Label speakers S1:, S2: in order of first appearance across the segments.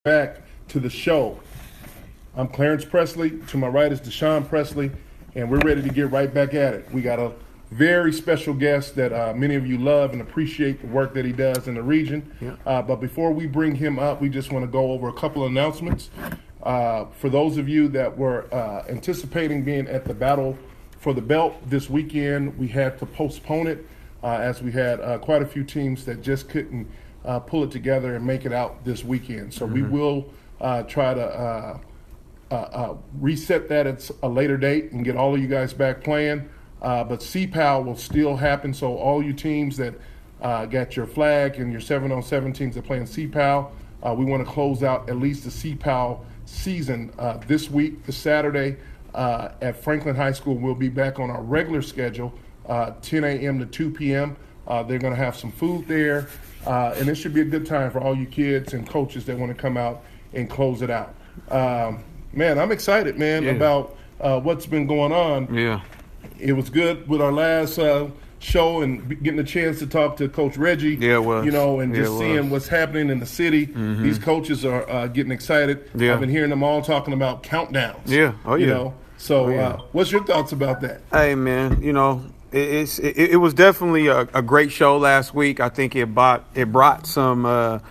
S1: Back to the show. I'm Clarence Presley. To my right is Deshaun Presley, and we're ready to get right back at it. We got a very special guest that many of you love and appreciate the work that he does in the region. Yeah. But before we bring him up, we just want to go over a couple of announcements. For those of you that were anticipating being at the Battle for the Belt this weekend, we had to postpone it as we had quite a few teams that just couldn't pull it together and make it out this weekend. So we will try to reset that at a later date and get all of you guys back playing. But CPAL will still happen, so all you teams that got your flag and your 7-on-7 teams that play in CPAL, we want to close out at least the CPAL season this week, this Saturday at Franklin High School. We'll be back on our regular schedule, 10 a.m. to 2 p.m. They're going to have some food there, and it should be a good time for all you kids and coaches that want to come out and close it out. Man, I'm excited, man, about what's been going on. Yeah. It was good with our last show and getting a chance to talk to Coach Reggie. Yeah, it was. You know, and just seeing what's happening in the city. Mm-hmm. These coaches are getting excited. Yeah. I've been hearing them all talking about countdowns. Yeah. Oh, yeah. You know? So what's your thoughts about that?
S2: Hey, man, you know, it was definitely a great show last week. I think it brought some,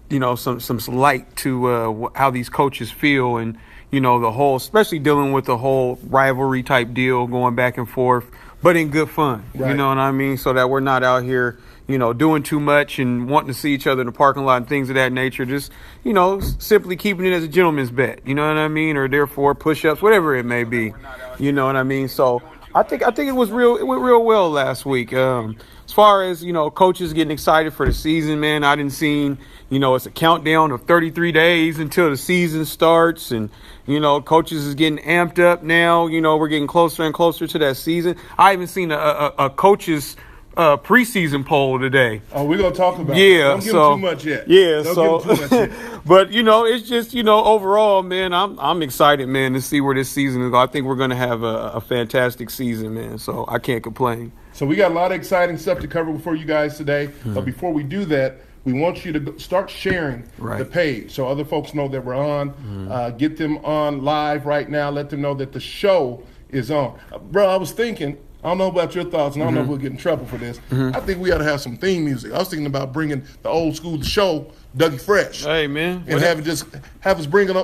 S2: some light to how these coaches feel and, you know, the whole, especially dealing with the whole rivalry type deal going back and forth, but in good fun, right. You know what I mean? So that we're not out here, you know, doing too much and wanting to see each other in the parking lot and things of that nature. Just, you know, simply keeping it as a gentleman's bet, you know what I mean? Or therefore push-ups, whatever it may be, you know what I mean? So I think it went real well last week. As far as, you know, coaches getting excited for the season, man, I didn't see, you know, it's a countdown of 33 days until the season starts. And, you know, coaches is getting amped up now. You know, we're getting closer and closer to that season. I even seen a coach's preseason poll today.
S1: Oh, we're going to talk about it. Don't give them too much yet.
S2: Yeah,
S1: Don't give them too much yet.
S2: But, you know, it's just, you know, overall, man, I'm excited, man, to see where this season is going. I think we're going to have a fantastic season, man, so I can't complain.
S1: So we got a lot of exciting stuff to cover for you guys today. Mm-hmm. But before we do that, we want you to start sharing the page so other folks know that we're on. Mm-hmm. Get them on live right now. Let them know that the show is on. Bro, I was thinking, I don't know about your thoughts, and I don't know if we'll get in trouble for this. Mm-hmm. I think we ought to have some theme music. I was thinking about bringing the old school show, Dougie Fresh.
S2: Hey, man.
S1: And have us bring it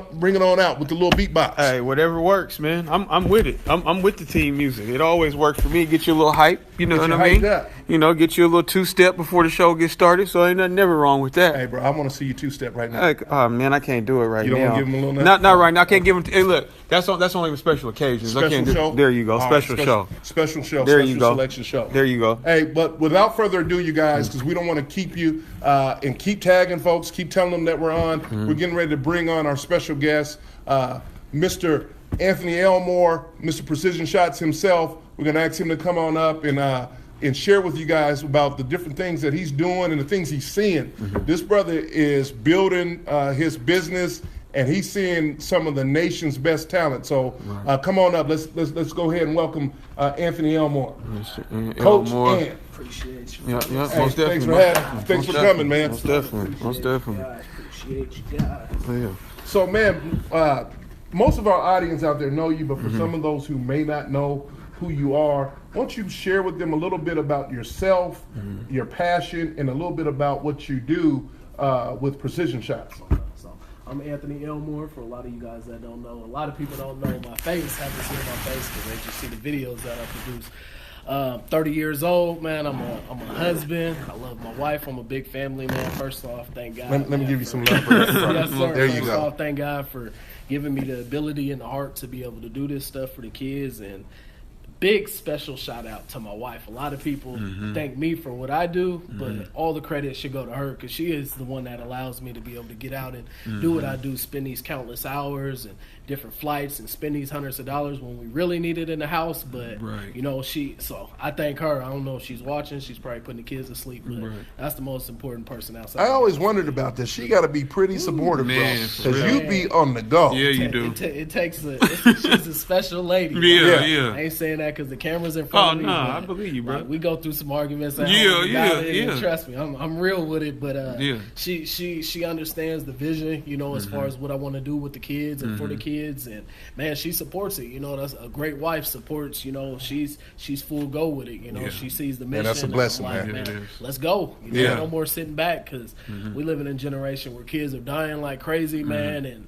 S1: on out with the little beatbox.
S2: Hey, whatever works, man. I'm with it. I'm with the team music. It always works for me. Get you a little hype, you know what I mean? Up. You know, get you a little two-step before the show gets started, so ain't nothing never wrong with that.
S1: Hey, bro, I want to see you two-step right now.
S2: Hey, oh, man, I can't do it right now.
S1: You don't want to give him a little
S2: nothing? Not right now. I can't give him – hey, look, that's only for special occasions.
S1: Special show?
S2: There you go. Special show.
S1: Special show.
S2: There you go.
S1: Selection show.
S2: There you go.
S1: Hey, but without further ado, you guys, because we don't want to keep you and keep tagging folks, keep telling them that we're on. Mm-hmm. We're getting ready to bring on our special guest, Mr. Anthony Elmore, Mr. Precision Shots himself. We're going to ask him to come on up and share with you guys about the different things that he's doing and the things he's seeing. Mm-hmm. This brother is building his business, and he's seeing some of the nation's best talent. So come on up. Let's go ahead and welcome Anthony Elmore. Coach Ant.
S3: Appreciate you.
S2: Yeah,
S1: hey,
S2: most definitely.
S1: Thanks for coming, man.
S2: Most definitely.
S3: Appreciate you guys.
S2: Yeah.
S1: So, man, most of our audience out there know you, but for some of those who may not know who you are, why don't you share with them a little bit about yourself, your passion, and a little bit about what you do with Precision Shots?
S3: So, I'm Anthony Elmore. For a lot of you guys that don't know, a lot of people don't know my face, haven't seen my face because they just see the videos that I produce. 30 years old, man. I'm a husband. I love my wife. I'm a big family man. First off, thank God.
S1: Let me give you some love for that.
S3: Yes, sir.
S1: There you go.
S3: First off, thank God for giving me the ability and the heart to be able to do this stuff for the kids. And big special shout out to my wife. A lot of people thank me for what I do, but all the credit should go to her because she is the one that allows me to be able to get out and do what I do, spend these countless hours and different flights and spend these hundreds of dollars when we really need it in the house. But, you know, so I thank her. I don't know if she's watching. She's probably putting the kids to sleep, but that's the most important person outside.
S1: I always wondered about this. She got to be pretty supportive,
S2: man,
S1: bro, because you be on the go.
S2: Yeah, you do.
S3: It takes she's a special lady.
S2: Yeah.
S3: I ain't saying that because the camera's in front of me.
S2: I believe you, bro.
S3: Like, we go through some arguments at
S2: Yeah,
S3: home.
S2: yeah.
S3: Trust me, I'm real with it. But
S2: Yeah.
S3: she understands the vision, you know, as far as what I want to do with the kids and for the kids. And, man, she supports it. You know, that's a great wife supports, you know, she's full go with it. You know, she sees the mission.
S1: that's a blessing,
S3: like,
S1: man.
S3: Let's go. You know,
S2: Yeah.
S3: no more sitting back because we live in a generation where kids are dying like crazy, man. And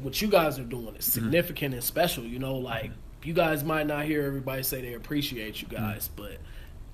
S3: what you guys are doing is significant and special. You know, like, you guys might not hear everybody say they appreciate you guys, but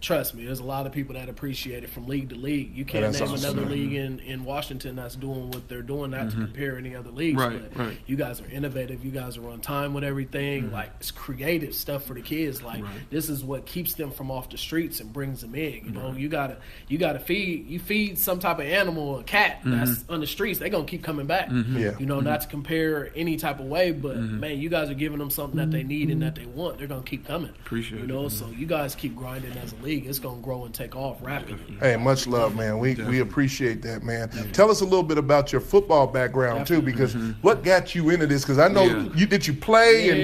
S3: trust me, there's a lot of people that appreciate it from league to league. You can't name another league in Washington that's doing what they're doing, not to compare any other leagues. But you guys are innovative. You guys are on time with everything. Like, it's creative stuff for the kids. Like, this is what keeps them from off the streets and brings them in. You know, you gotta feed some type of animal, a cat that's on the streets, they're gonna keep coming back. You know, not to compare any type of way, but man, you guys are giving them something that they need and that they want. They're gonna keep coming.
S2: Appreciate
S3: you know, so you guys keep grinding as a league. It's gonna grow and take off rapidly.
S1: Hey, much love, man. We appreciate that, man. Tell us a little bit about your football background too, because what got you into this? Because I know you play and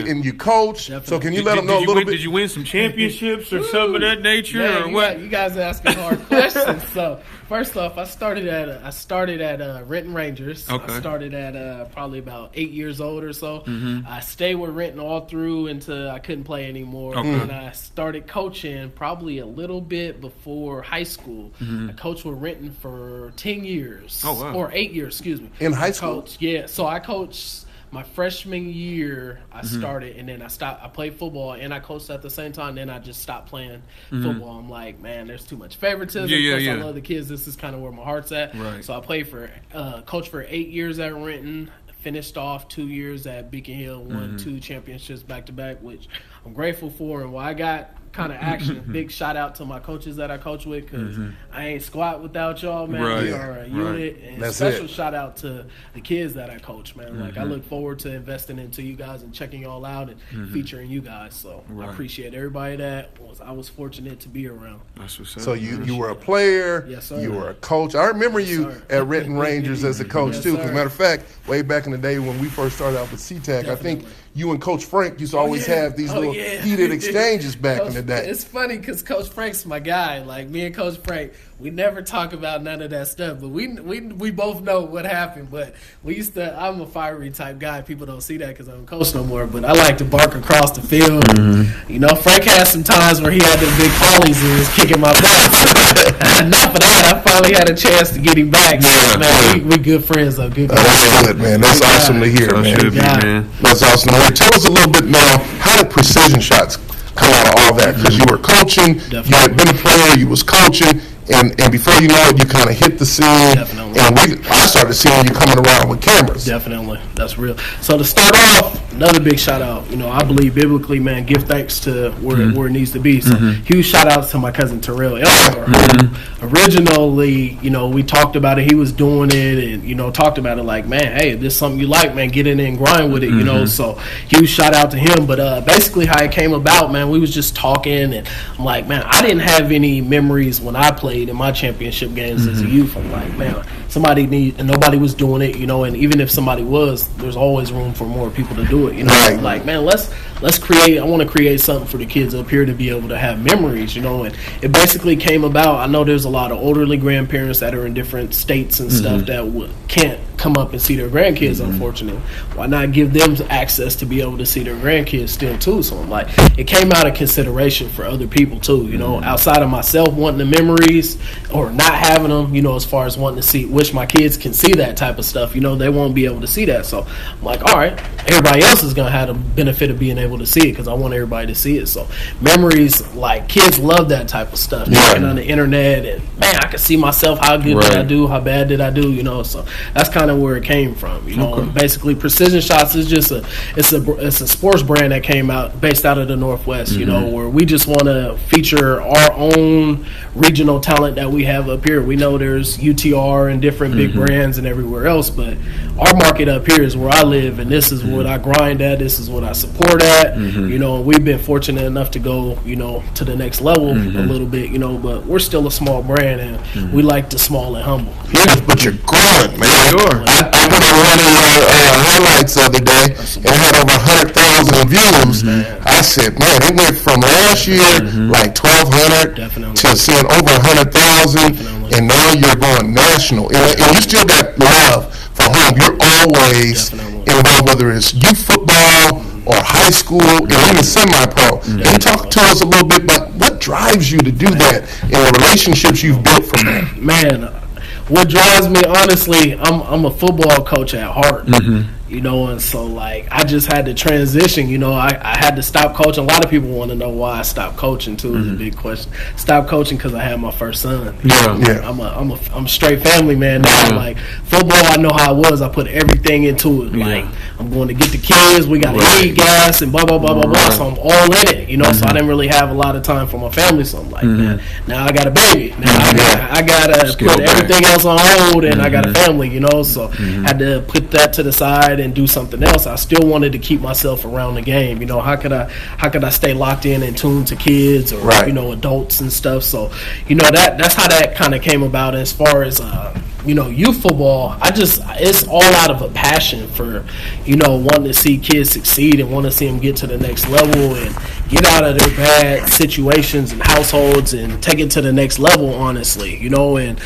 S1: and you coach. So can you let them know a little bit?
S2: Did you win some championships or something of that nature, or what?
S3: You guys are asking hard questions. So first off, I started at Renton Rangers.
S2: Okay.
S3: I started at probably about 8 years old or so. I stayed with Renton all through until I couldn't play anymore. And I started coaching probably a little bit before high school. I coached with Renton for 10 years.
S2: Oh, wow.
S3: Or 8 years, excuse me.
S1: In high school?
S3: So I coached my freshman year. I started, and then I stopped. I played football and I coached at the same time. Then I just stopped playing football. I'm like, man, there's too much favoritism. Plus, I love the kids. This is kind of where my heart's at.
S2: Right.
S3: So I played coached for 8 years at Renton. Finished off 2 years at Beacon Hill. Won 2 championships back to back, which I'm grateful for. And while I got kind of action, big shout out to my coaches that I coach with, because I ain't squat without y'all, man. We are a unit. And
S1: That's
S3: special
S1: it.
S3: shout out to the kids that I coach, man. Like, I look forward to investing into you guys and checking y'all out and featuring you guys. So I appreciate everybody that I was fortunate to be around.
S2: That's what's up.
S1: So you were a player.
S3: Yes, sir.
S1: You were a coach. I remember you at Renton Rangers as a coach
S3: Yes,
S1: too. Because
S3: sir.
S1: matter of fact, way back in the day when we first started out with CTAC, I think you and Coach Frank used to always have these little heated exchanges back in the day.
S3: It's funny because Coach Frank's my guy. Like, me and Coach Frank, we never talk about none of that stuff, but we both know what happened. But I'm a fiery type guy. People don't see that because I don't coach no more, but I like to bark across the field. You know, Frank had some times where he had them big pollies and was kicking my butt. Enough of that. I finally had a chance to get him back. Man, we good friends though. Good guys.
S1: That's good, man. That's awesome to hear, man. That's awesome to hear. Tell us a little bit now, how did precision shots come out of all that? Because you were coaching, you had been a player, you was coaching, and before you know it, you kind of hit the scene.
S3: Definitely.
S1: And I started seeing you coming around with cameras.
S3: Definitely. That's real. So to start off, another big shout out. You know, I believe biblically, man, give thanks to where it needs to be. So huge shout outs to my cousin Terrell Elmore, who originally, you know, we talked about it. He was doing it and, you know, talked about it like, man, hey, if this is something you like, man, get in there and grind with it, you know. So huge shout out to him. But basically how it came about, man, we was just talking and I'm like, man, I didn't have any memories when I played in my championship games as a youth. I'm like, man, and nobody was doing it, you know, and even if somebody was, there's always room for more people to do it, you know.
S1: Right.
S3: Like, man, let's create, I want to create something for the kids up here to be able to have memories, you know. And it basically came about, I know there's a lot of elderly grandparents that are in different states and stuff that can't come up and see their grandkids, unfortunately. Why not give them access to be able to see their grandkids still too? So I'm like, it came out of consideration for other people too, you know, outside of myself wanting the memories or not having them, you know, as far as wanting to wish my kids can see that type of stuff, you know, they won't be able to see that. So I'm like, all right, everybody else is going to have the benefit of being able to see it because I want everybody to see it. So memories, like, kids love that type of stuff. And on the internet, and man, I can see myself, how good did I do, how bad did I do, you know. So that's kind of where it came from, you know. Basically, Precision Shots is just it's a sports brand that came out based out of the Northwest, you know, where we just want to feature our own regional talent that we have up here. We know there's UTR and different big brands and everywhere else, but our market up here is where I live, and this is what I grind at. This is what I support at. You know, we've been fortunate enough to go, you know, to the next level a little bit, you know, but we're still a small brand, and we like the small and humble.
S4: Yes, but you're growing, man.
S2: Sure.
S4: I went on one of your highlights the other day, and it had over 100,000 views. I said, man, it went from last year, like 1,200,
S3: Definitely.
S4: to seeing over 100,000, and now you're going national. And you still got love for home. You're always involved, whether it's youth football or high school or even semi-pro. Can you talk to us a little bit about what drives you to do that and the relationships you've built from that?
S3: Man, what drives me, honestly, I'm a football coach at heart. You know, and so, like, I just had to transition. You know, I had to stop coaching. A lot of people want to know why I stopped coaching, too, is a big question. Stopped coaching because I had my first son.
S2: Yeah.
S3: I'm a straight family man now. Like, football, I know how it was. I put everything into it. Like, I'm going to get the kids. We got to eat gas and blah, blah, blah, blah, blah. So I'm all in it, you know. So I didn't really have a lot of time for my family. So I'm like, man, now I got a baby. Now I got to put everything else on hold, and I got a family, you know. So had to put that to the side and do something else. I still wanted to keep myself around the game. You know, how could I stay locked in and tuned to kids or you know, adults and stuff. So, you know, that's how that kind of came about. As far as you know, youth football, it's all out of a passion for, you know, wanting to see kids succeed and want to see them get to the next level and get out of their bad situations and households and take it to the next level, honestly, you know. And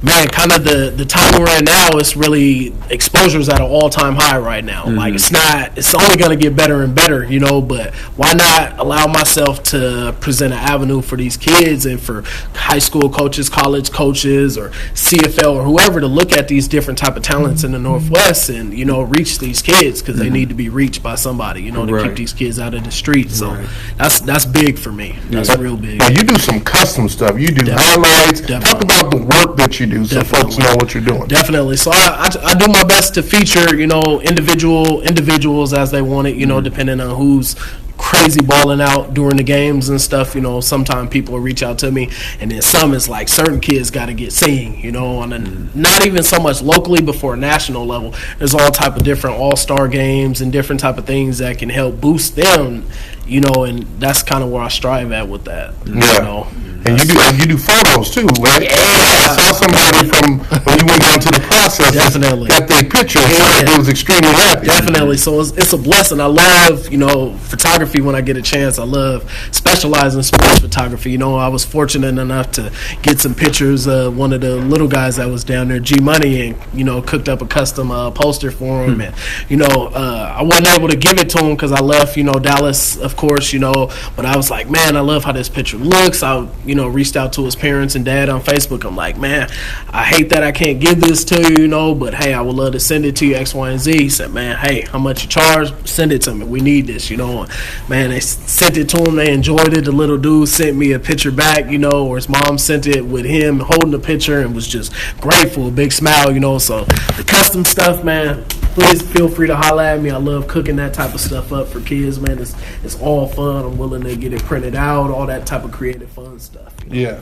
S3: man, kind of the time we're in now, it's really, exposure's at an all-time high right now. Like, it's only going to get better and better, you know, but why not allow myself to present an avenue for these kids and for high school coaches, college coaches, or CFL or whoever to look at these different type of talents in the Northwest and, you know, reach these kids because they need to be reached by somebody, you know, to keep these kids out of the streets. So that's big for me. That's real big.
S4: Now, you do some custom stuff. You do highlights. Talk about the work that you do so folks know what you're doing.
S3: Definitely. So I do my best to feature, you know, individuals as they want it, you know, depending on who's crazy balling out during the games and stuff. You know, sometimes people will reach out to me, and then some is like certain kids got to get seen, you know, on a, not even so much locally but for a national level. There's all type of different all-star games and different type of things that can help boost them, you know, and that's kind of where I strive at with that. You know?
S4: And you do photos too, right?
S3: Yeah.
S4: I saw somebody from when you went down to the process.
S3: Definitely.
S4: Got their picture. It was extremely happy.
S3: Definitely. So it's a blessing. I love, you know, photography when I get a chance. I love specializing in sports photography. You know, I was fortunate enough to get some pictures of one of the little guys that was down there, G Money, and, you know, cooked up a custom poster for him. And, you know, I wasn't able to give it to him because I left, you know, Dallas, of course, you know, but I was like, man, I love how this picture looks. I, you know, reached out to his parents and dad on Facebook. I'm like, man, I hate that I can't give this to you, you know, but hey, I would love to send it to you, X, Y, and Z. He said, man, hey, how much you charge? Send it to me. We need this, you know. Man, they sent it to him. They enjoyed it. The little dude sent me a picture back, you know, or his mom sent it with him holding the picture and was just grateful, a big smile, you know. So the custom stuff, man, please feel free to holler at me. I love cooking that type of stuff up for kids, man. It's all fun. I'm willing to get it printed out, all that type of creative fun stuff. You know?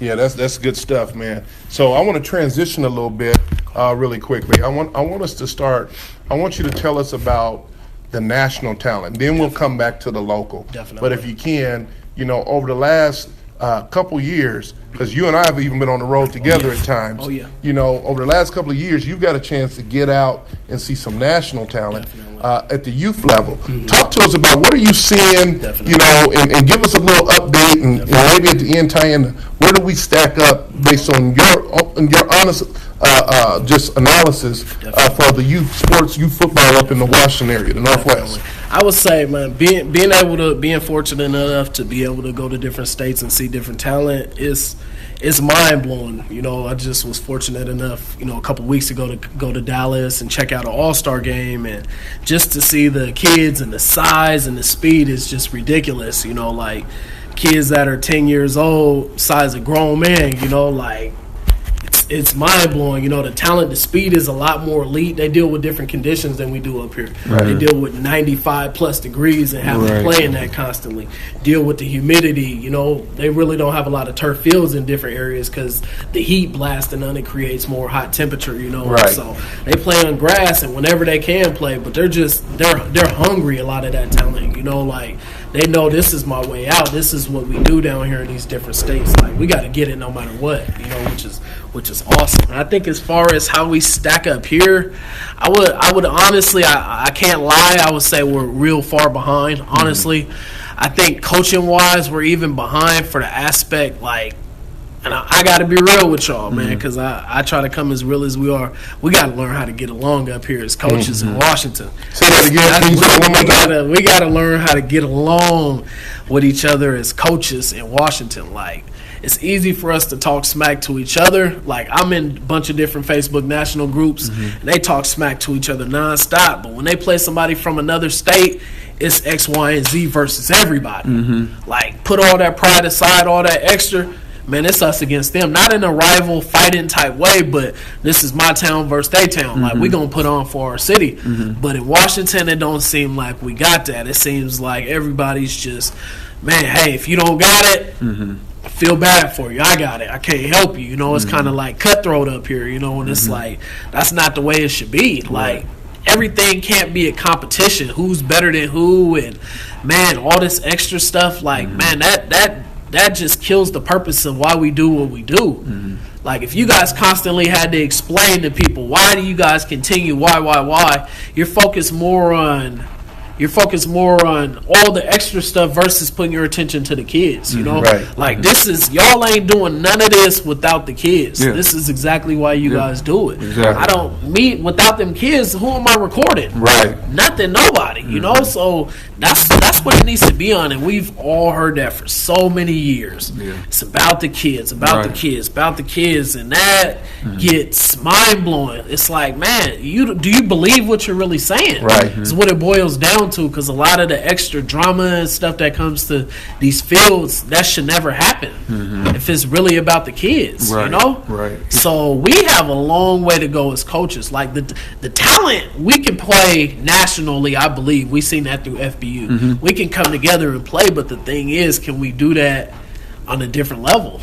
S1: Yeah, that's good stuff, man. So I want to transition a little bit really quickly. I want us to start. I want you to tell us about the national talent. Then we'll come back to the local.
S3: Definitely.
S1: But if you can, you know, over the last couple years, because you and I have even been on the road together at times.
S3: Oh, yeah.
S1: You know, over the last couple of years, you've got a chance to get out and see some national talent at the youth level. Talk to us about what are you seeing, you know, and give us a little update, and maybe at the end tie in where do we stack up based on your honest just analysis for the youth football up in the Washington area, the Northwest.
S3: I would say, man, being fortunate enough to be able to go to different states and see different talent is mind blowing. You know, I just was fortunate enough, you know, a couple weeks ago to go to Dallas and check out an All-Star game, and just to see the kids and the size and the speed is just ridiculous. You know, like kids that are 10 years old, size of grown men. You know, like it's mind blowing. You know, the talent, the speed is a lot more elite. They deal with different conditions than we do up here.
S2: Right.
S3: They deal with 95 plus degrees and have to
S2: Right.
S3: play in that constantly. Deal with the humidity. You know, they really don't have a lot of turf fields in different areas because the heat blasting on it creates more hot temperature. You know,
S4: Right.
S3: so they play on grass and whenever they can play, but they're hungry. A lot of that talent. You know, like they know this is my way out. This is what we do down here in these different states. Like we got to get it no matter what. You know, which is awesome. And I think as far as how we stack up here, I would honestly, I can't lie, I would say we're real far behind. Honestly, I think coaching wise, we're even behind for the aspect like. And I got to be real with y'all, man, because I try to come as real as we are. We got to learn how to get along up here as coaches in Washington.
S4: Say that again. Can you say it one more time?
S3: We got to learn how to get along with each other as coaches in Washington. Like, it's easy for us to talk smack to each other. Like, I'm in a bunch of different Facebook national groups, and they talk smack to each other nonstop. But when they play somebody from another state, it's X, Y, and Z versus everybody. Like, put all that pride aside, all that extra. Man, it's us against them. Not in a rival fighting type way, but this is my town versus their town. Like, we going to put on for our city. But in Washington, it don't seem like we got that. It seems like everybody's just, man, hey, if you don't got it, I feel bad for you. I got it. I can't help you. You know, it's kind of like cutthroat up here, you know, and it's like, that's not the way it should be. Like, everything can't be a competition. Who's better than who? And, man, all this extra stuff, like, man, that just kills the purpose of why we do what we do. Like, if you guys constantly had to explain to people, why do you guys continue, why, you're focused more on all the extra stuff versus putting your attention to the kids, you know?
S4: Right.
S3: Like, this is, y'all ain't doing none of this without the kids.
S2: Yeah.
S3: This is exactly why you guys do it.
S2: Exactly.
S3: Without them kids, who am I recording?
S4: Right.
S3: Nothing, nobody, you know? So that's what it needs to be on, and we've all heard that for so many years.
S2: Yeah.
S3: It's about the kids, about the kids, and that gets mind-blowing. It's like, man, do you believe what you're really saying?
S4: Right.
S3: It's what it boils down to, because a lot of the extra drama and stuff that comes to these fields, that should never happen if it's really about the kids, you know?
S2: Right.
S3: So we have a long way to go as coaches. Like, the talent, we can play nationally, I believe. We've seen that through FBU. We can come together and play, but the thing is, can we do that on a different level?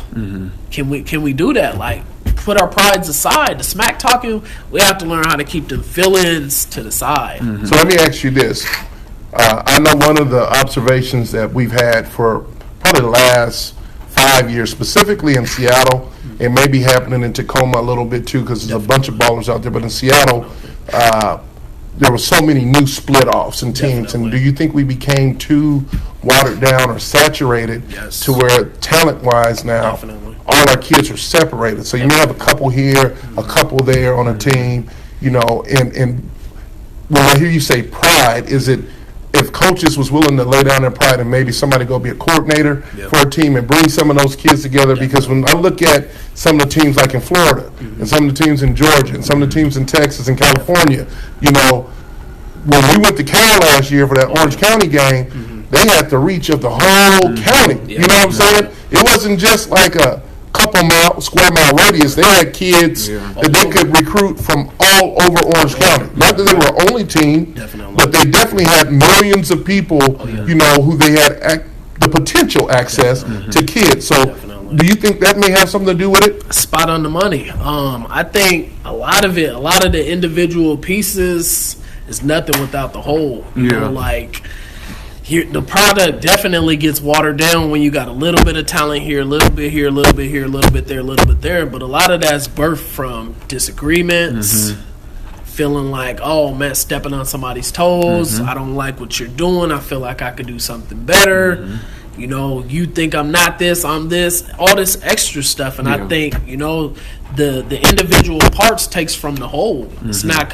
S3: Can we do that? Like, put our prides aside. The smack talking, we have to learn how to keep them feelings to the side.
S4: So let me ask you this. I know one of the observations that we've had for probably the last 5 years, specifically in Seattle, it may be happening in Tacoma a little bit too because there's a bunch of ballers out there, but in Seattle, there were so many new split-offs and teams. And do you think we became too watered down or saturated to where talent-wise now all our kids are separated? So you may have a couple here, a couple there on a team, you know, and when I hear you say pride, is it if coaches was willing to lay down their pride and maybe somebody go be a coordinator for a team and bring some of those kids together? Because when I look at some of the teams like in Florida and some of the teams in Georgia and some of the teams in Texas and California, you know, when we went to Cal last year for that Orange County game, they had the reach of the whole county. You know what I'm saying? It wasn't just like a couple square mile radius. They had kids that they could recruit from all over Orange County. Not that they were our only team, but they definitely had millions of people, you know, who they had the potential access to kids. So do you think that may have something to do with it?
S3: Spot on the money. I think a lot of the individual pieces is nothing without the whole. You know, like, the product definitely gets watered down when you got a little bit of talent here, a little bit here, a little bit here, a little bit there, a little bit there. But a lot of that's birthed from disagreements, feeling like, oh, man, stepping on somebody's toes. I don't like what you're doing. I feel like I could do something better. You know, you think I'm not this, I'm this, all this extra stuff. And I think, you know, the individual parts takes from the whole. It's not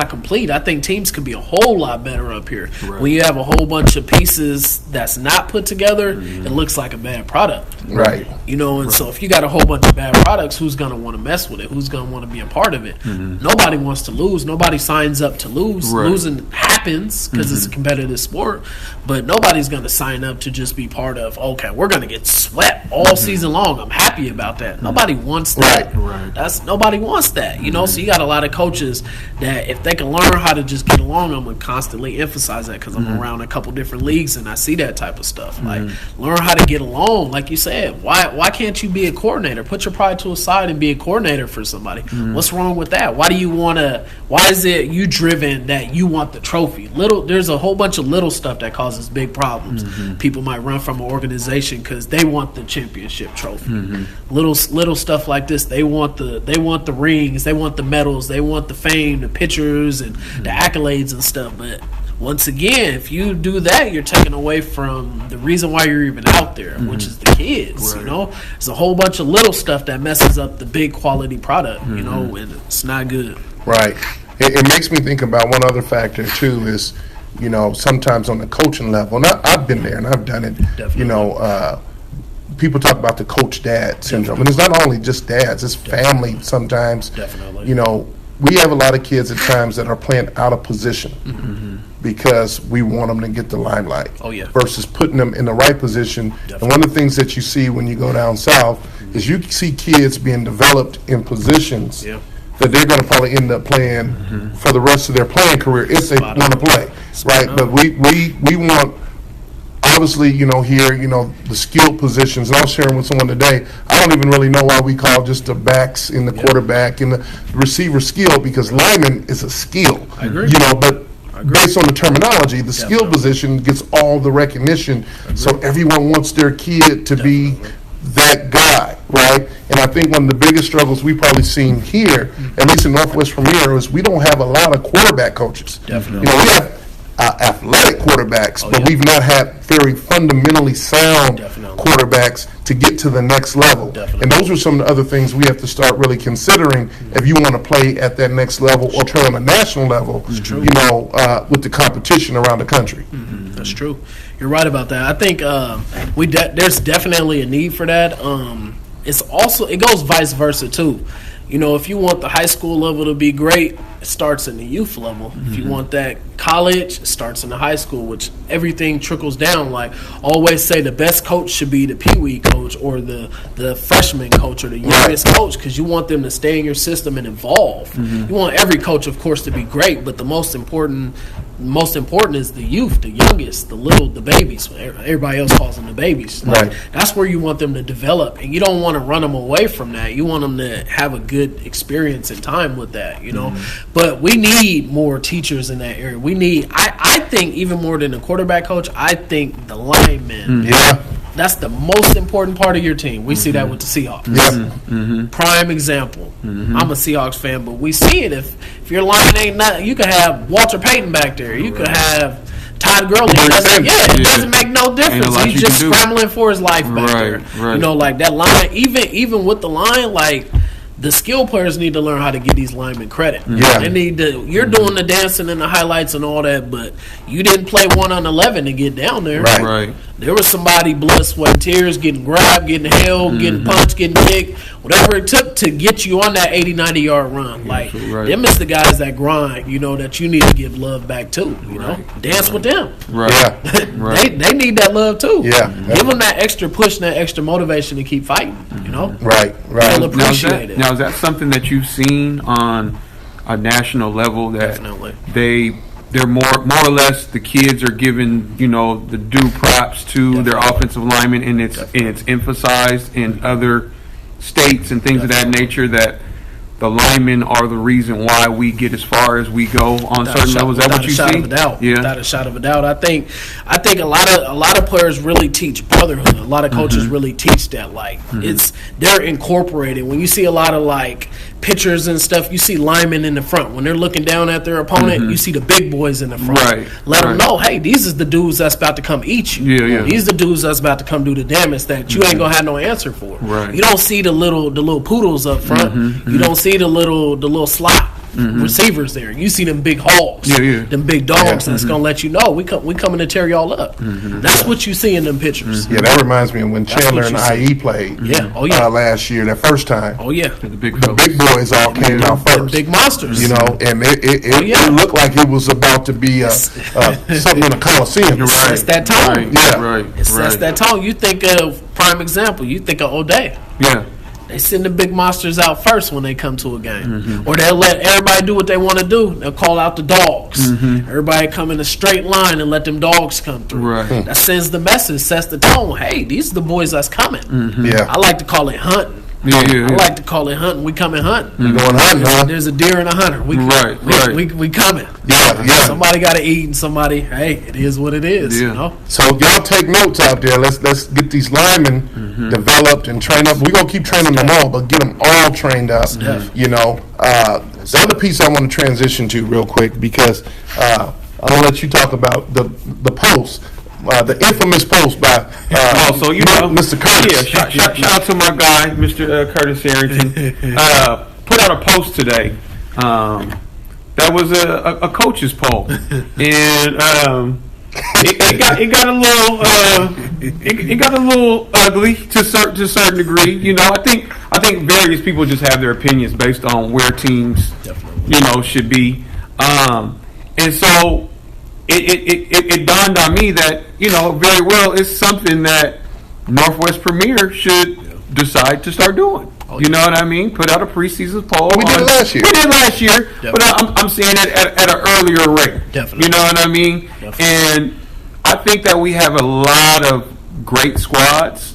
S3: complete. I think teams could be a whole lot better up here. When you have a whole bunch of pieces that's not put together, it looks like a bad product.
S4: Right.
S3: You know, and so if you got a whole bunch of bad products, who's going to want to mess with it? Who's going to want to be a part of it? Nobody wants to lose. Nobody signs up to lose. Losing happens because it's a competitive sport, but nobody's going to sign up to just be part of, okay, we're going to get swept all season long. I'm happy about that. Nobody wants that. That's nobody wants that, you know. So you got a lot of coaches that if they can learn how to just get along, I'm gonna constantly emphasize that because I'm around a couple different leagues and I see that type of stuff. Like learn how to get along, like you said. Why can't you be a coordinator? Put your pride to a side and be a coordinator for somebody. What's wrong with that? Why do you want to? Why is it you driven that you want the trophy? There's a whole bunch of little stuff that causes big problems. People might run from an organization because they want the championship trophy. Little stuff like this. They want the rings. They want the medals. They want the fame, the pictures, and the accolades and stuff. But once again, if you do that, you're taking away from the reason why you're even out there, which is the kids. You know, there's a whole bunch of little stuff that messes up the big quality product. You know, and it's not good.
S4: Right. It makes me think about one other factor too. Is sometimes on the coaching level, and I've been there and I've done it.
S3: Definitely.
S4: People talk about the coach dad syndrome, and it's not only just dads; it's family sometimes.
S3: Definitely.
S4: We have a lot of kids at times that are playing out of position because we want them to get the limelight.
S3: Oh, yeah.
S4: Versus putting them in the right position.
S3: Definitely.
S4: And one of the things that you see when you go down south is you see kids being developed in positions that they're going to probably end up playing for the rest of their playing career if they want to play, right? But we want. Obviously, here, the skilled positions. And I was sharing with someone today, I don't even really know why we call just the backs and the quarterback and the receiver skill, because lineman is a skill.
S3: I agree.
S4: But based on the terminology, the skill position gets all the recognition. So everyone wants their kid to be that guy, right? And I think one of the biggest struggles we've probably seen here, at least in Northwest Premier, is we don't have a lot of quarterback coaches.
S3: Definitely.
S4: We have athletic quarterbacks, but we've not had very fundamentally sound quarterbacks to get to the next level. And those are some of the other things we have to start really considering if you want to play at that next level or play on a national level, with the competition around the country.
S3: That's true. You're right about that. I think there's definitely a need for that. It goes vice versa too. If you want the high school level to be great, it starts in the youth level. If you want that college, it starts in the high school, which everything trickles down. Like, always say the best coach should be the peewee coach or the freshman coach or the youngest coach, because you want them to stay in your system and evolve. You want every coach, of course, to be great, but the most important is the youth, the youngest, the babies. Everybody else calls them the babies. Like, that's where you want them to develop, and you don't want to run them away from that. You want them to have a good experience and time with that, But we need more teachers in that area. We need, I think, even more than the quarterback coach, I think the lineman. That's the most important part of your team. We see that with the Seahawks. Prime example. I'm a Seahawks fan, but we see it. If your line ain't nothing, you could have Walter Payton back there. You could have Todd Gurley. It doesn't make no difference. He's just scrambling for his life back there. Like that line, even with the line, like, the skill players need to learn how to give these linemen credit. They need to. You're doing the dancing and the highlights and all that, but you didn't play 1-on-11 to get down there. There was somebody blood, sweat, and tears, getting grabbed, getting held, getting punched, getting kicked, whatever it took to get you on that 80, 90-yard run. Like, them is the guys that grind, that you need to give love back to, Dance with them. They need that love too. Give them that extra push and that extra motivation to keep fighting, They'll appreciate it.
S2: Now, is that something that you've seen on a national level, that they're more or less, the kids are given, the due props to their offensive linemen, and it's emphasized in other states and things of that nature, that the linemen are the reason why we get as far as we go on certain levels? Is that what you see?
S3: Without a shot of a doubt. I think a lot of players really teach brotherhood. A lot of coaches really teach that. Like, they're incorporated. When you see a lot of like pitchers and stuff, you see linemen in the front. When they're looking down at their opponent, you see the big boys in the front. Let them know, hey, these is the dudes that's about to come eat you. These the dudes that's about to come do the damage that you ain't gonna have no answer for. You don't see the little poodles up front. You don't see the little slot receivers there. You see them big hogs, them big dogs that's gonna let you know we coming to tear y'all up. That's what you see in them pictures.
S4: That reminds me of when Chandler and IE played. Last year, that first time.
S2: The big
S4: boys all came out first.
S3: The big monsters.
S4: And it looked like it was about to be something in a Coliseum.
S3: It sets that tone.
S4: It
S3: sets that tone. You think of prime example. You think of O'Day. They send the big monsters out first when they come to a game. Or they'll let everybody do what they want to do. They'll call out the dogs. Everybody come in a straight line and let them dogs come through.
S2: Right.
S3: That sends the message, sets the tone. Hey, these are the boys that's coming.
S4: Yeah.
S3: I like to call it hunting.
S2: Yeah.
S3: I like to call it hunting. We coming hunting.
S4: Going hunting, huh?
S3: There's a deer and a hunter. We coming.
S4: Yeah.
S3: Somebody got to eat, and somebody. Hey, it is what it is.
S2: Yeah.
S3: You know.
S4: So y'all take notes out there. Let's get these linemen developed and trained up. We're gonna keep training them all, but get them all trained up. You know, the other piece I want to transition to real quick because I'm gonna let you talk about the post. The infamous post by
S2: So you know,
S4: Mr. Curtis.
S2: Yeah, shout out to my guy, Mr. Curtis Harrington. Put out a post today. That was a coach's poll, and it got a little ugly to a certain degree. You know, I think various people just have their opinions based on where teams, should be, and so. It dawned on me that, very well it's something that Northwest Premier should decide to start doing. You know what I mean? Put out a preseason poll.
S4: We did it last year.
S2: We did it last year, but I'm seeing it at an earlier rate.
S3: Definitely.
S2: You know what I mean?
S3: Definitely.
S2: And I think that we have a lot of great squads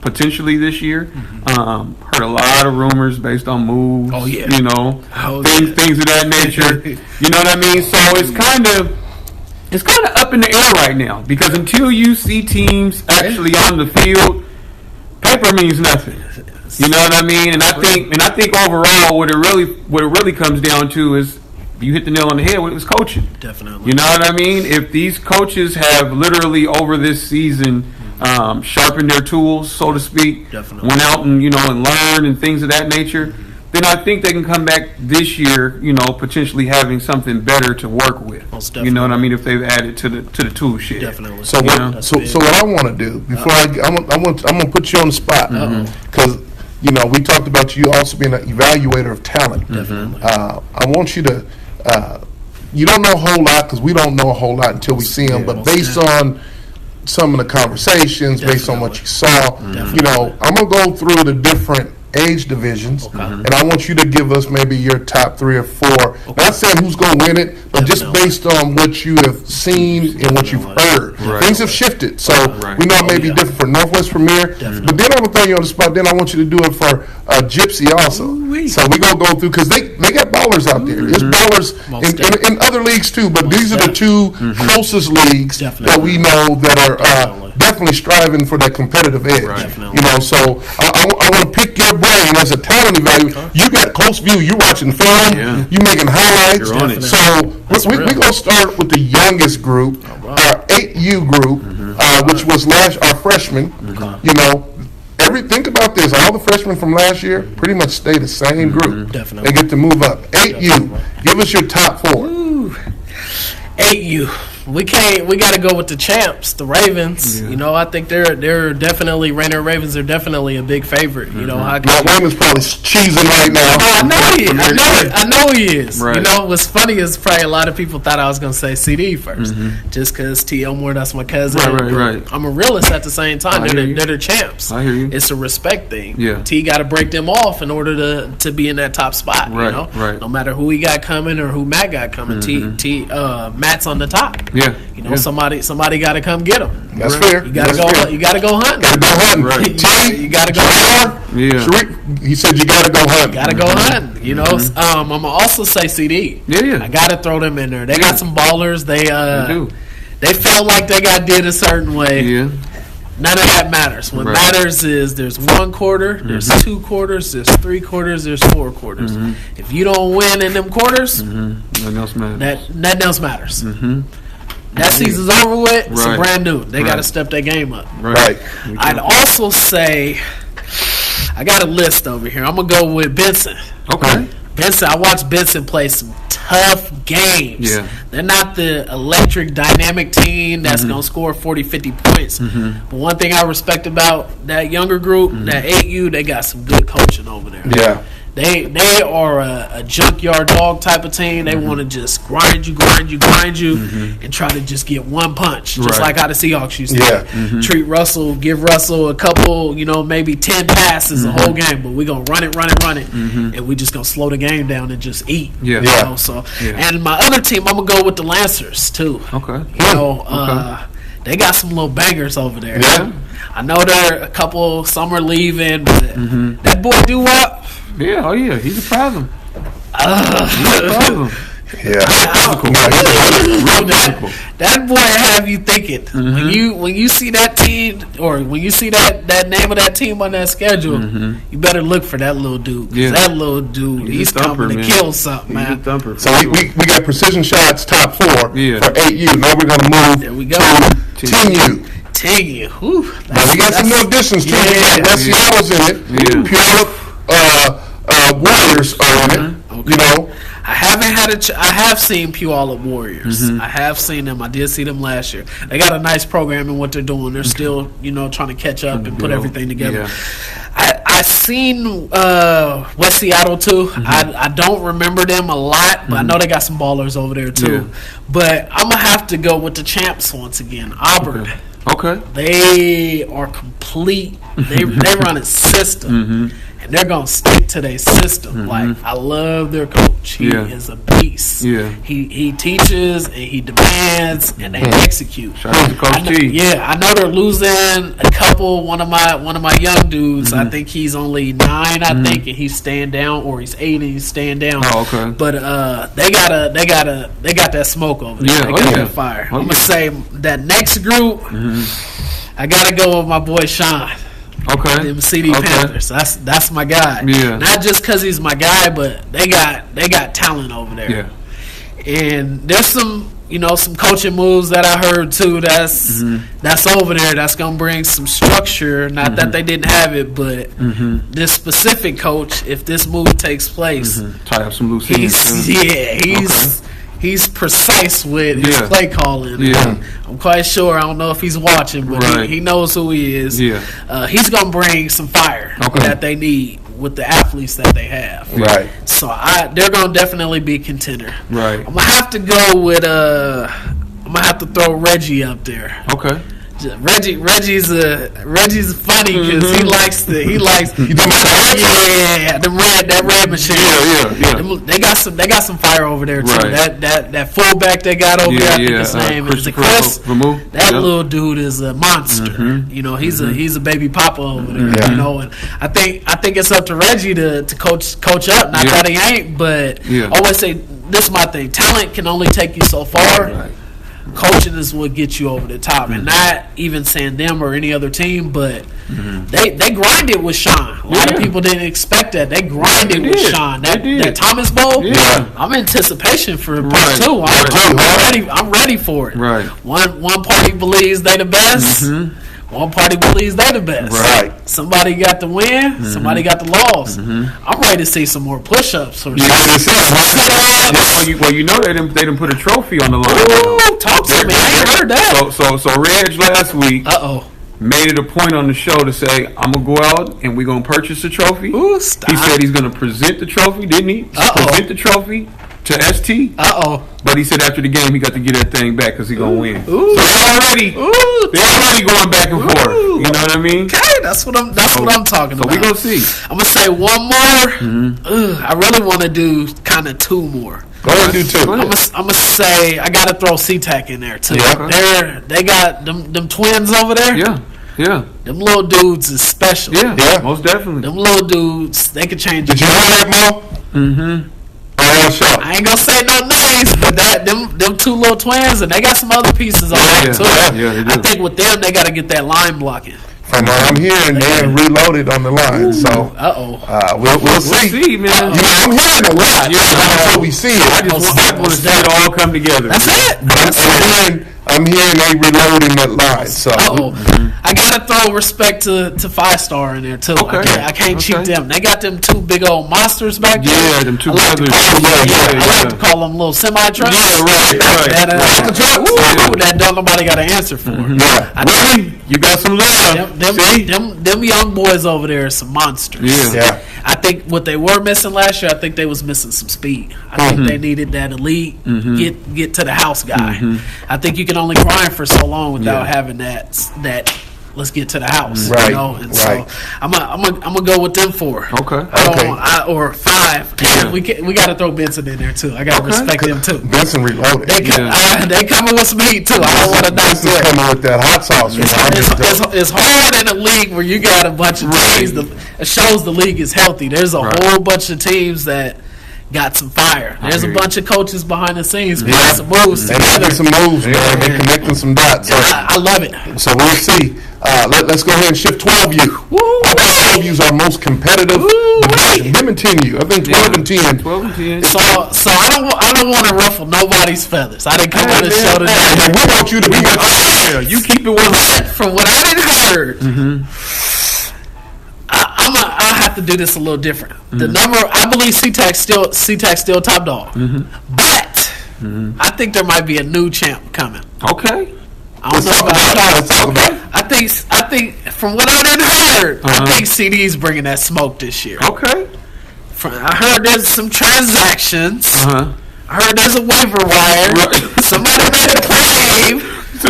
S2: potentially this year. Heard a lot of rumors based on moves.
S3: Oh, yeah.
S2: Things of that nature. You know what I mean? So it's kind of up in the air right now because until you see teams actually on the field, paper means nothing. You know what I mean? And I think overall, what it really comes down to is you hit the nail on the head. It was coaching.
S3: Definitely.
S2: You know what I mean? If these coaches have literally over this season sharpened their tools, so to speak,
S3: Definitely.
S2: went out and and learned and things of that nature. Then I think they can come back this year, potentially having something better to work with.
S3: Most
S2: You know what I
S3: definitely.
S2: mean? If they've added to the tool shed.
S3: Definitely.
S4: So what I want to do before I'm gonna put you on the spot because we talked about you also being an evaluator of talent.
S3: Definitely.
S4: I want you to. You don't know a whole lot because we don't know a whole lot until we see them. But based on some of the conversations, based on what you saw, I'm gonna go through the different age divisions, and I want you to give us maybe your top 3 or 4. Not saying who's going to win it, but just based on what you have seen and what you've heard.
S2: Right.
S4: Things have shifted, so
S2: Right.
S4: we know it may be different for Northwest Premier. But then I'm gonna throw you on the spot. Then I want you to do it for Gypsy also.
S3: Ooh-wee.
S4: So we gonna go through because they got ballers out there. There's ballers in other leagues too, but these are the two closest leagues that we know that are definitely striving for that competitive edge.
S3: Definitely.
S4: So I want to pick your brain as a talent evaluator. You got close view. You watching film.
S2: Yeah.
S4: You making highlights.
S2: You're on it.
S4: So we're going to start with the youngest group, our 8U group, which was our freshman. Think about this. All the freshmen from last year pretty much stay the same group.
S3: Definitely.
S4: They get to move up. 8U. Give us your top 4.
S3: 8U. We got to go with the champs, the Ravens.
S2: Yeah.
S3: I think they're definitely Rainier Ravens are definitely a big favorite.
S4: Matt Raymond's probably cheesing right now.
S3: I know he is.
S2: Right.
S3: What's funny is probably a lot of people thought I was going to say CD first, just because T. Elmore, that's my cousin.
S2: Right.
S3: I'm a realist at the same time.
S2: I hear you.
S3: They're the champs.
S2: I hear you.
S3: It's a respect thing.
S2: Yeah.
S3: T got to break them off in order to be in that top spot.
S2: Right, right.
S3: No matter who he got coming or who Matt got coming, Matt's on the top.
S2: Yeah.
S3: Somebody got to come get him.
S4: That's fair.
S3: You got to go. You got to go hunting.
S4: Gotta go hunting.
S2: Right.
S3: You got to go hunting.
S2: Yeah.
S4: Sharif, he said you got to go hunting.
S3: Got to go hunting. I'm gonna also say CD.
S2: Yeah.
S3: I got to throw them in there. They got some ballers. They
S2: do.
S3: They felt like they got did a certain way.
S2: Yeah.
S3: None of that matters. What matters is there's 1 quarter, there's 2 quarters, there's 3 quarters, there's 4 quarters. If you don't win in them quarters,
S2: Nothing else matters.
S3: nothing else matters. That season's over with. It's
S2: Right.
S3: brand new. They got to
S2: Right.
S3: step their game up.
S4: Right.
S3: I'd also say I got a list over here. I'm gonna go with Benson.
S2: Okay.
S3: Benson, I watched Benson play some tough games.
S2: Yeah.
S3: They're not the electric, dynamic team that's going to score 40, 50 points. But one thing I respect about that younger group, that 8U, they got some good coaching over there.
S4: Yeah.
S3: They are a junkyard dog type of team. They want to just grind you, and try to just get one punch, just like how the Seahawks used to treat Russell, give Russell a couple, maybe 10 passes the whole game, but we're going to run it, and we just going to slow the game down and just eat. And my other team, I'm going to go with the Lancers, too.
S2: Okay.
S3: They got some little bangers over there. Yeah. I know there are a couple, some are leaving, but that boy Doo-Wop.
S2: Yeah, oh yeah, he's a problem.
S4: Yeah.
S3: That boy have you thinking. When you see that team, or when you see that name of that team on that schedule, you better look for that little dude. Yeah. That little dude, he's coming to kill something, man.
S4: So we got precision shots top 4 for 8U. Now we're gonna move
S3: there we go.
S4: to 10U.
S3: 10U.
S4: Now we got some new additions too. Wesley was in it. Pure Warriors are in it. Okay.
S3: I have seen Puyallup Warriors. I have seen them. I did see them last year. They got a nice program in what they're doing. They're still, trying to catch up and put everything together. I seen West Seattle too. I don't remember them a lot, but I know they got some ballers over there too. But I'm gonna have to go with the champs once again, Auburn.
S2: Okay.
S3: They are complete. They run a system. And they're gonna stick to their system. Like, I love their coach. He is a beast. He teaches and he demands and they execute.
S2: Shout out to Coach T.
S3: I know they're losing a couple. One of my young dudes. I think he's only 9. I think, and he's staying down, or he's 8 and he's staying down.
S2: Oh, okay.
S3: But they got that smoke over there. They got that fire. I'm gonna say that next group. I gotta go with my boy Sean.
S2: Okay.
S3: Them CD Panthers. That's my guy. Yeah. Not just because he's my guy, but they got talent over there.
S2: Yeah.
S3: And there's some coaching moves that I heard too. That's over there. That's gonna bring some structure. Not that they didn't have it, but this specific coach, if this move takes place,
S2: tie up some loose ends.
S3: He's precise with his play calling. Yeah. I'm quite sure. I don't know if he's watching, but he knows who he is. Yeah. He's going to bring some fire that they need with the athletes that they have.
S4: Right.
S3: So they're going to definitely be a contender.
S2: Right.
S3: I'm going to have to go with I'm going to have to throw Reggie up there.
S2: Okay.
S3: Reggie's funny because he likes that red machine.
S2: Yeah.
S3: They got some fire over there too.
S2: Right.
S3: That fullback they got over there. I think his name is Chris. That little dude is a monster. He's a baby papa over there.
S4: Yeah.
S3: And I think it's up to Reggie to coach up. Not that he ain't, but I always say this is my thing. Talent can only take you so far. Right. Coaching is what gets you over the top, and not even saying them or any other team, but they grinded with Sean. A lot of people didn't expect that. They grinded with Sean. That Thomas Bowl, I'm in anticipation for part 2. I'm ready for it.
S2: Right.
S3: One party believes they the best. One party believes they're the best.
S4: Right.
S3: Somebody got the win. Somebody got the loss. I'm ready to see some more push-ups. Or
S2: well, they didn't put a trophy on the line.
S3: Ooh, talk to me. I ain't heard that.
S2: So Reg last week made it a point on the show to say, I'm going to go out and we're going to purchase a trophy.
S3: Ooh, stop.
S2: He said he's going to present the trophy, didn't he? Present the trophy to ST. But he said after the game he got to get that thing back because he's going to win.
S3: Ooh.
S2: So they're already going back and forth. You know what I mean?
S3: Okay, that's what I'm talking about.
S2: So we're going to see.
S3: I'm going to say one more. I really want to do kind of 2 more.
S4: Go ahead and do 2.
S3: I'm gonna say I gotta throw SeaTac in there too.
S4: Yeah.
S3: They got them twins over there.
S2: Yeah.
S3: Them little dudes is special.
S2: Yeah, most definitely.
S3: Them little dudes, they could change.
S4: Did you know that, Mo?
S3: I ain't gonna say no names, but them 2 little twins, and they got some other pieces on there too.
S2: Yeah, they do.
S3: I think with them, they gotta get that line blocking.
S4: From what I'm hearing, they're reloaded on the line. So, we'll see.
S2: Man.
S4: I'm hearing a lot. Until we see it.
S2: I just want to see it all come together.
S3: That's it.
S4: I'm I'm hearing they reloading that line. So
S3: I gotta throw respect to 5-star in there too.
S2: Okay.
S3: I can't cheat them. They got them two big old monsters back there.
S2: Yeah, them two brothers.
S3: I like to call them little semi trucks.
S2: Yeah, right.
S3: That don't nobody got an answer for.
S2: Really? You got some love.
S3: Them young boys over there are some monsters.
S4: Yeah.
S3: I think what they were missing last year, I think they was missing some speed. I think they needed that elite get to the house guy. I think you can only grind for so long without having that let's get to the house.
S4: Right.
S3: You know? And
S4: Right.
S3: so I'm gonna go with them 4.
S2: Okay.
S3: Or 5.
S2: Yeah.
S3: We got to throw Benson in there too. I got to respect them too.
S4: Benson reloaded.
S3: They coming with some heat too. I don't want to knock
S4: Benson's
S3: that.
S4: coming with that hot sauce.
S3: It's hard in a league where you got a bunch of teams. It shows the league is healthy. There's a whole bunch of teams that got some fire. There's a bunch of coaches behind the scenes making some moves
S4: They're
S3: together.
S4: making some moves, man. They're connecting some dots. So,
S3: I love it.
S4: so we'll see. Let's go ahead and shift 12U. I think 12U is our most competitive division. Him and 10U. I think 12 and 10.
S2: 12 and 10.
S3: So I don't want to ruffle nobody's feathers. I didn't come on this show today.
S4: And we want you to be
S2: You keep it 100.
S3: From what I didn't heard, I'll have to do this a little different. The number, I believe CTAC's still top dog, but I think there might be a new champ coming.
S2: Okay.
S3: I don't know about
S4: Let's talk about it.
S3: I think from what I didn't heard, I think CD's bringing that smoke this year.
S2: Okay.
S3: I heard there's some transactions. I heard there's a waiver wire.
S2: Right.
S3: Somebody made a claim.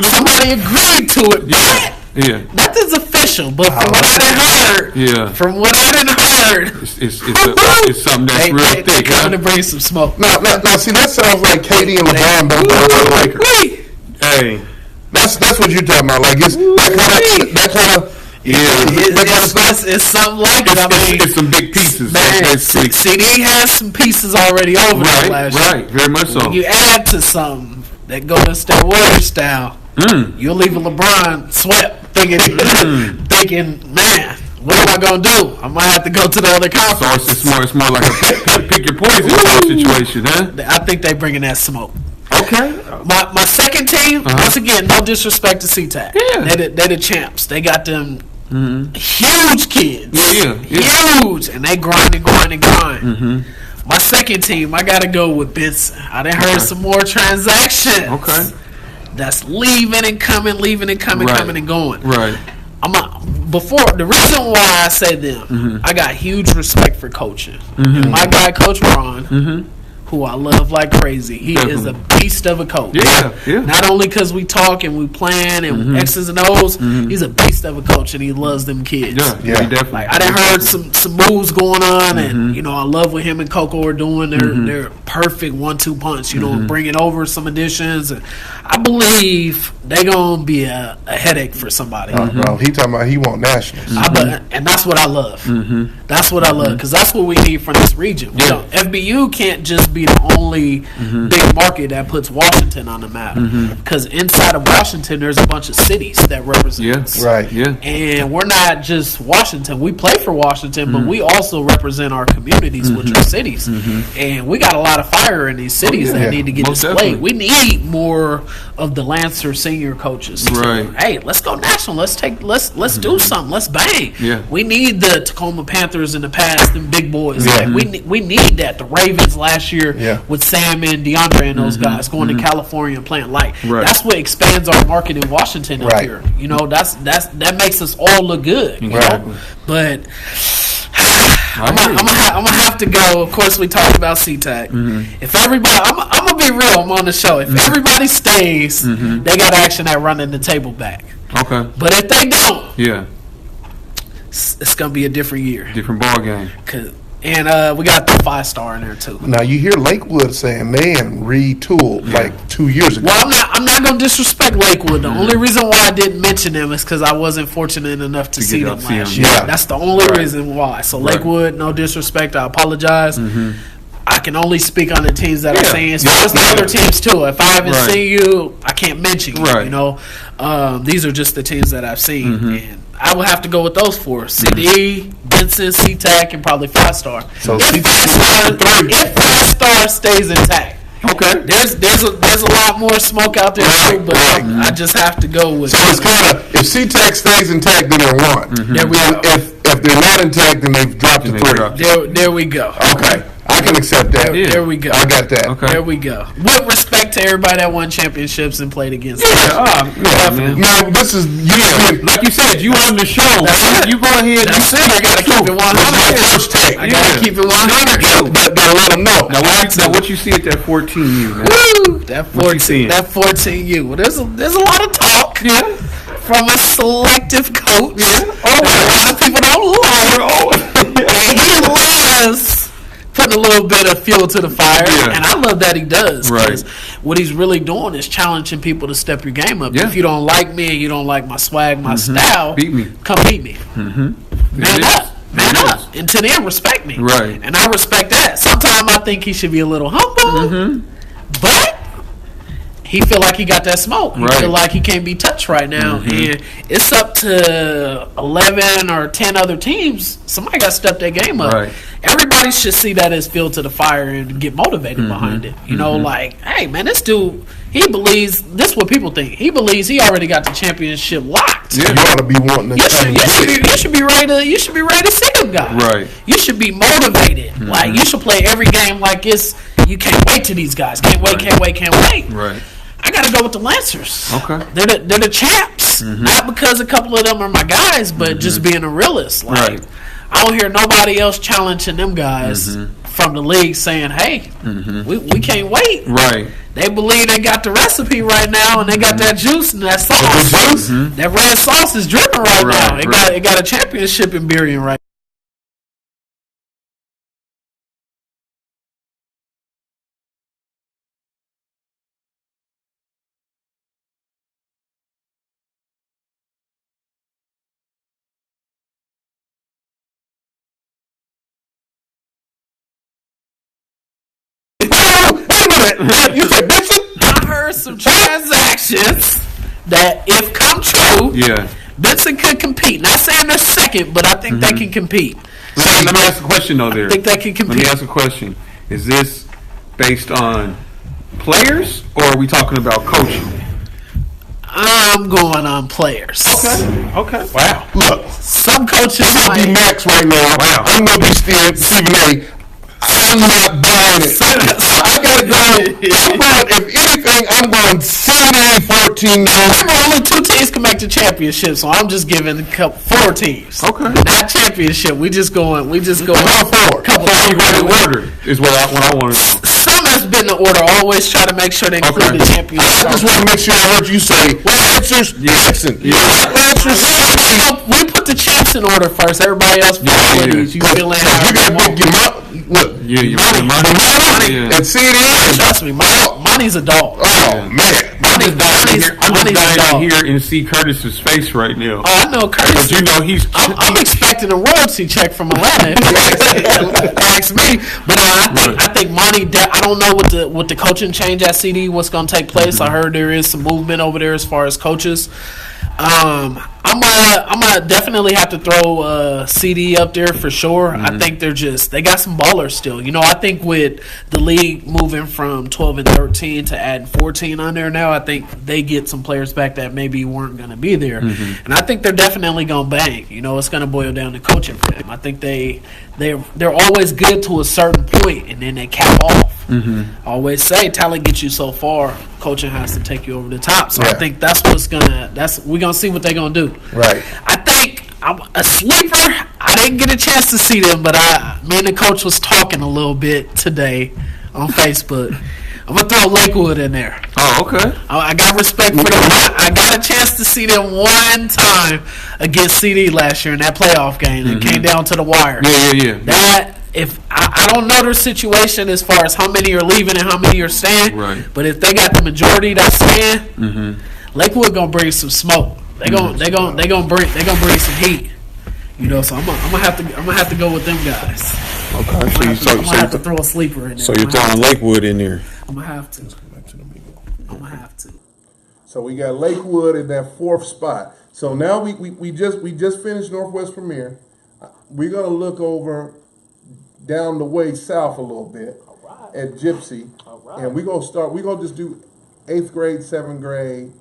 S3: Somebody agreed to it. But
S2: Yeah.
S3: nothing's official. But from what I didn't heard, from what I didn't heard,
S2: It's something that's
S3: they
S2: real thick.
S3: coming to bring some smoke.
S4: Now, see, that sounds like KD and LeBron don't go to the Lakers.
S3: Wait.
S2: Hey.
S4: That's what you're talking about. Like, it's that kind of.
S3: It's something like it. I mean,
S2: It's some big pieces.
S3: man, CD has some pieces already over there last year.
S2: Right. Very much so.
S3: When you add to something that goes to Warrior style, you'll leave a LeBron swept thinking, man, what am I gonna do? I might have to go to the other
S2: So
S3: conference.
S2: it's more like a pick your poison situation, huh?
S3: I think they bringing that smoke.
S2: Okay.
S3: My second team, once again, no disrespect to CTAC.
S2: Yeah.
S3: They the champs. They got them huge kids.
S2: Yeah.
S3: Huge. And they grind. My second team, I got to go with Benson. I done heard some more transactions.
S2: Okay.
S3: That's leaving and coming, coming and going.
S2: Right.
S3: The reason why I say them, I got huge respect for coaching. And my guy, Coach Ron, who I love like crazy, he is a beast of a coach.
S2: Yeah.
S3: Not only because we talk and we plan and X's and O's, he's a beast of a coach and he loves them kids.
S2: Yeah. Definitely.
S3: Like I done heard some moves going on, and I love what him and Coco are doing. They're perfect 1-2 punch. Bringing over some additions, and I believe they're gonna be a headache for somebody.
S4: Bro, he talking about he want nationals.
S3: And that's what I love. That's what I love because that's what we need from this region.
S2: Yeah.
S3: FBU can't just be the only big market that puts Washington on the map. Because inside of Washington, there's a bunch of cities that represent us.
S4: Right.
S2: Yeah.
S3: And we're not just Washington. We play for Washington, but we also represent our communities, which are cities. And we got a lot of fire in these cities that need to get
S2: Most
S3: displayed.
S2: definitely.
S3: We need more of the Lancer senior coaches.
S2: Right.
S3: Hey, let's go national. Let's do something. Let's bang.
S2: Yeah.
S3: We need the Tacoma Panthers in the past, them big boys.
S4: Yeah.
S3: Like, we need that. The Ravens last year with Sam and DeAndre and those guys going to California and playing light.
S2: Right.
S3: That's what expands our market in Washington up
S4: Right.
S3: here. That makes us all look good.
S2: Exactly.
S3: But I'm gonna have to go. Of course, we talked about CTAC. If everybody, I'm gonna be real. I'm on the show. If everybody stays, they got action at running the table back.
S2: Okay.
S3: But if they don't,
S2: Yeah.
S3: it's gonna be a different year.
S2: Different ball game.
S3: And we got the 5-star in there too.
S4: Now you hear Lakewood saying, "Man, retooled like 2 years ago."
S3: Well, I'm not gonna disrespect Lakewood. The only reason why I didn't mention them is because I wasn't fortunate enough to see them last year.
S4: Yeah.
S3: That's the only reason why. So Lakewood, no disrespect. I apologize. I can only speak on the teams that I've seen. So there's the other teams too. If I haven't seen you, I can't mention you.
S2: Right.
S3: These are just the teams that I've seen, and I would have to go with those 4: CD, Benson, CTAC, and probably 5-star.
S4: So
S3: if 5-star stays intact,
S2: Okay.
S3: There's a lot more smoke out there too, but I just have to go with.
S4: So it's kind of, if C-Tech stays intact, then they're 1.
S3: There we go.
S4: If they're not intact, then they've dropped to 3.
S3: There we go.
S4: Okay. I can accept that.
S3: There we go.
S4: I got that.
S2: Okay.
S3: There we go. With respect to everybody that won championships and played against us.
S2: Man.
S4: No, this is
S2: Like you said, you on the show. You go ahead.
S3: That's it. I gotta keep it 100.
S4: first take.
S3: I gotta keep it 100.
S4: Gotta let them know.
S2: Now what you see at that 14U, man?
S3: Woo! That
S2: What you seeing?
S3: 14U. Well, there's a lot of talk.
S2: Yeah.
S3: From a selective coach.
S2: Yeah.
S3: A lot of people don't like. And he loves putting a little bit of fuel to the fire.
S2: Yeah.
S3: And I love that he does. 'Cause
S2: Right.
S3: what he's really doing is challenging people to step your game up.
S2: Yeah.
S3: If you don't like me and you don't like my swag, my style,
S2: Beat me.
S3: come beat me. Man up. Man up. And to them, respect me.
S2: Right.
S3: And I respect that. Sometimes I think he should be a little humble. But he feel like he got that smoke. He
S2: Right.
S3: feel like he can't be touched right now. And it's up to 11 or 10 other teams. Somebody got to step their game up.
S2: Right.
S3: Everybody should see that as fuel to the fire and get motivated behind it. You know, like, hey, man, this dude, he believes, this is what people think. He believes he already got the championship locked.
S2: Yeah.
S4: You ought to be wanting to
S3: You should be ready to see them guys.
S2: Right.
S3: You should be motivated. Like, you should play every game like it's, you can't wait to these guys. Can't wait, can't wait, can't wait.
S2: Right.
S3: I got to go with the Lancers.
S2: Okay.
S3: They're the champs. Not because a couple of them are my guys, but just being a realist. Like,
S2: Right.
S3: I don't hear nobody else challenging them guys from the league saying, hey, we can't wait.
S2: Right.
S3: They believe they got the recipe right now, and they got that juice and that sauce. That red sauce is dripping right now. It got a championship in Burien right now.
S4: You said Benson?
S3: I heard some transactions that, if come true,
S2: Yeah.
S3: Benson could compete. Not saying they're second, but I think they can compete.
S2: Let me ask a question though. There.
S3: I think they can
S2: Let me
S3: compete.
S2: ask a question. Is this based on players, or are we talking about coaching?
S3: I'm going on players.
S2: Okay.
S4: Wow. Look,
S3: Some coaches
S4: I'm going to be
S3: might.
S4: Max right now.
S2: Wow.
S4: I'm going to be Stephen A. I'm not buying it. I got to go. If anything, I'm going CD 14 now.
S3: Remember, only 2 teams can make the championship, so I'm just giving 4 teams.
S2: Okay.
S3: Not championship. We just going.
S4: How far?
S3: Couple
S2: You got in order is what I want to know.
S3: Some has been the order. Always try to make sure they include
S2: Okay.
S3: the championship.
S4: I just want to make sure I heard you say Lancers, Jackson. Lancers,
S3: We put the champs in order first. Everybody else follow
S2: yeah.
S3: these. You feeling
S4: You
S3: how
S4: got
S3: you
S4: to
S3: want.
S4: get my look.
S2: Yeah, you
S3: Money.
S4: Money
S2: Yeah.
S4: and CD.
S3: Trust me, money's a dog.
S4: Oh man,
S2: I'm just
S3: Money's a
S2: dying
S3: dog.
S2: to hear and see Curtis's face right now.
S3: Oh, I know Curtis.
S2: Because you know he's.
S3: I'm expecting a royalty check from Atlanta. If you ask me, but I think Monty. I don't know what the coaching change at CD. What's going to take place? I heard there is some movement over there as far as coaches. I'm gonna definitely have to throw CD up there for sure. I think they got some ballers still. You know, I think with the league moving from 12 and 13 to adding 14 on there now, I think they get some players back that maybe weren't gonna be there, and I think they're definitely gonna bang. You know, it's gonna boil down to coaching for them. I think they're always good to a certain point, and then they cap off. I always say talent gets you so far. Coaching has to take you over the top. So I
S4: Yeah.
S3: think that's we're gonna see what they're gonna do.
S4: right.
S3: I think I'm a sleeper. I didn't get a chance to see them, but me and the coach was talking a little bit today on Facebook. I'm gonna throw Lakewood in there.
S2: Oh, okay.
S3: I got respect for them. I got a chance to see them one time against CD last year in that playoff game. It came down to the wire.
S2: Yeah.
S3: That if I don't know their situation as far as how many are leaving and how many are staying,
S2: Right.
S3: but if they got the majority that's staying, Lakewood gonna bring some smoke. They gonna bring some heat. You know, so I'm gonna have to go with them guys.
S2: Okay.
S3: I'm gonna have to throw a sleeper in there.
S2: So you're throwing Lakewood in there.
S3: I'm gonna have to. I'm gonna have to.
S1: So we got Lakewood in that 4th spot. So now we just finished Northwest Premier. We're gonna look over down the way south a little bit.
S4: at Gypsy, and we're gonna just do 8th grade, 7th grade,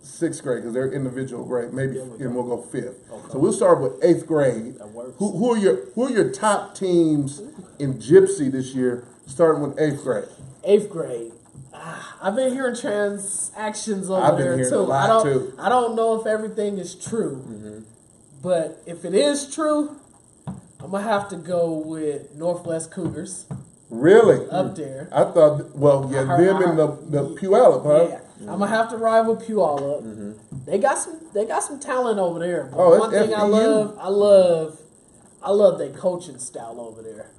S4: 6th grade because they're individual grade. Maybe and we'll go 5th. Okay. So we'll start with 8th grade.
S3: That works.
S4: Who are your top teams in Gypsy this year? Starting with 8th grade.
S3: 8th grade. I've been hearing transactions over
S4: I've been
S3: there
S4: hearing
S3: too.
S4: a lot too.
S3: I don't know if everything is true, but if it is true, I'm gonna have to go with Northwest Cougars.
S4: Really?
S3: Up there.
S4: I thought, them and the Puyallup, huh?
S3: Yeah. I'm gonna have to ride with Puyallup. They got some talent over there. But
S4: Oh,
S3: one
S4: it's
S3: thing
S4: FPU.
S3: I love their coaching style over there.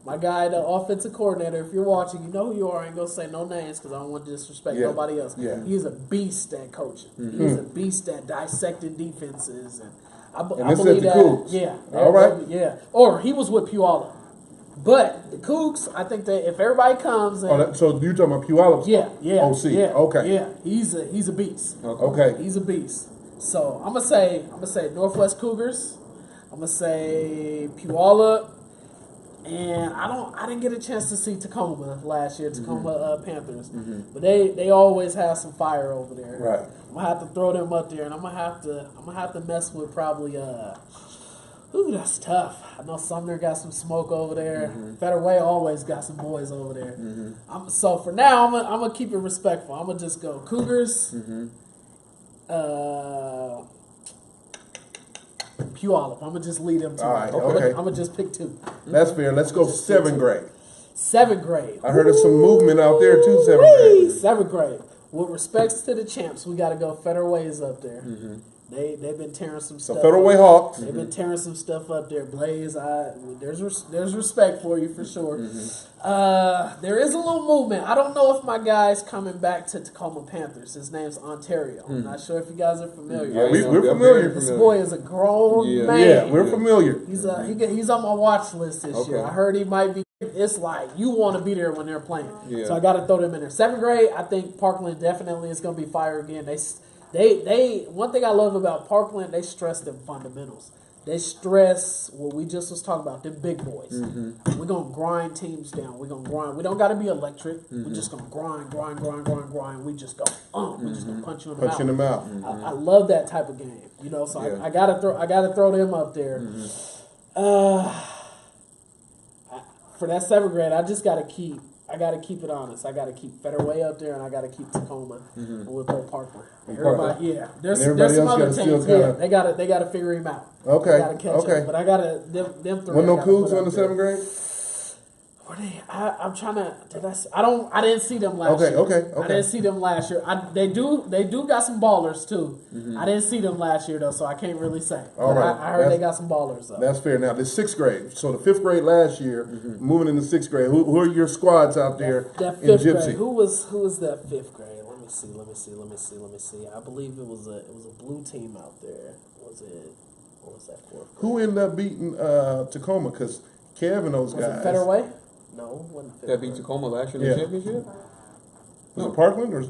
S3: My guy, the offensive coordinator, if you're watching, you know who you are. I ain't gonna say no names because I don't want to disrespect nobody else.
S4: Yeah.
S3: He's a beast at coaching. He's a beast at dissecting defenses, and I
S4: this
S3: believe
S4: at the
S3: that.
S4: Cougs.
S3: Yeah.
S4: All right.
S3: Yeah. Or he was with Puyallup. But the Cougs, I think that if everybody comes, and,
S4: So you're talking about Puyallup?
S3: yeah,
S4: OC.
S3: yeah,
S4: Okay.
S3: yeah, he's a beast.
S4: Okay.
S3: He's a beast. So I'm gonna say Northwest Cougars. I'm gonna say Puyallup, and I didn't get a chance to see Tacoma last year, Tacoma Panthers, but they always have some fire over there.
S4: Right.
S3: I'm gonna have to throw them up there, and I'm gonna have to mess with probably Ooh, that's tough. I know Sumner got some smoke over there. Federal Way always got some boys over there. So for now, I'm gonna keep it respectful. I'm gonna just go Cougars, Puyallup. I'm gonna just lead them to.
S4: All right,
S3: I'm
S4: okay.
S3: gonna just pick 2.
S4: That's fair. Let's go 7th grade.
S3: 7th grade.
S4: I heard of some movement out there too. 7th grade.
S3: 7th grade. With respects to the champs, we got to go. Federal Way is up there. They've been tearing some
S4: So
S3: stuff.
S4: Federal Way Hawks.
S3: They've been tearing some stuff up there. Blaze, there's respect for you for sure. There is a little movement. I don't know if my guy's coming back to Tacoma Panthers. His name's Ontario. I'm not sure if you guys are familiar.
S4: Yeah, we're familiar.
S3: This boy is a grown man.
S4: Yeah, we're familiar.
S3: He's on my watch list this year. I heard he might be. It's like you want to be there when they're playing. So I got to throw them in there. 7th grade, I think Parkland definitely is going to be fire again. They one thing I love about Parkland, they stress them fundamentals. They stress what we just was talking about, them big boys. We're going to grind teams down. We're going to grind. We don't got to be electric. We're just going to grind. We just go, we're just going to punch you in the mouth.
S4: Punching them out.
S3: I love that type of game. You know, so I gotta throw them up there. For that 7th grade, I just gotta keep it honest. I gotta keep Federal Way up there, and I gotta keep Tacoma with Bo Parkland. Everybody, there's some other teams. They gotta figure him out.
S4: Okay,
S3: They gotta catch
S4: okay.
S3: him. But I gotta them three.
S4: Wasn't no
S3: I gotta
S4: Cougs
S3: put
S4: in the
S3: up there.
S4: 7th grade?
S3: I'm trying to. I didn't see them last year.
S4: Okay.
S3: I didn't see them last year. They do got some ballers too. I didn't see them last year though, so I can't really say.
S4: All right.
S3: I heard they got some ballers though.
S4: That's fair. Now, the 6th grade. So the 5th grade last year, moving into 6th grade. Who are your squads out there
S3: That
S4: in
S3: 5th
S4: Gypsy?
S3: grade. Who was that 5th grade? Let me see. I believe it was a blue team out there. What was that 4th grade?
S4: Who ended up beating Tacoma? Because Kev and those
S3: Was
S4: guys.
S3: it Federal Way? No, it wasn't Federal
S2: That beat
S3: Way.
S2: Tacoma last year in the championship?
S4: Was it Parkland or?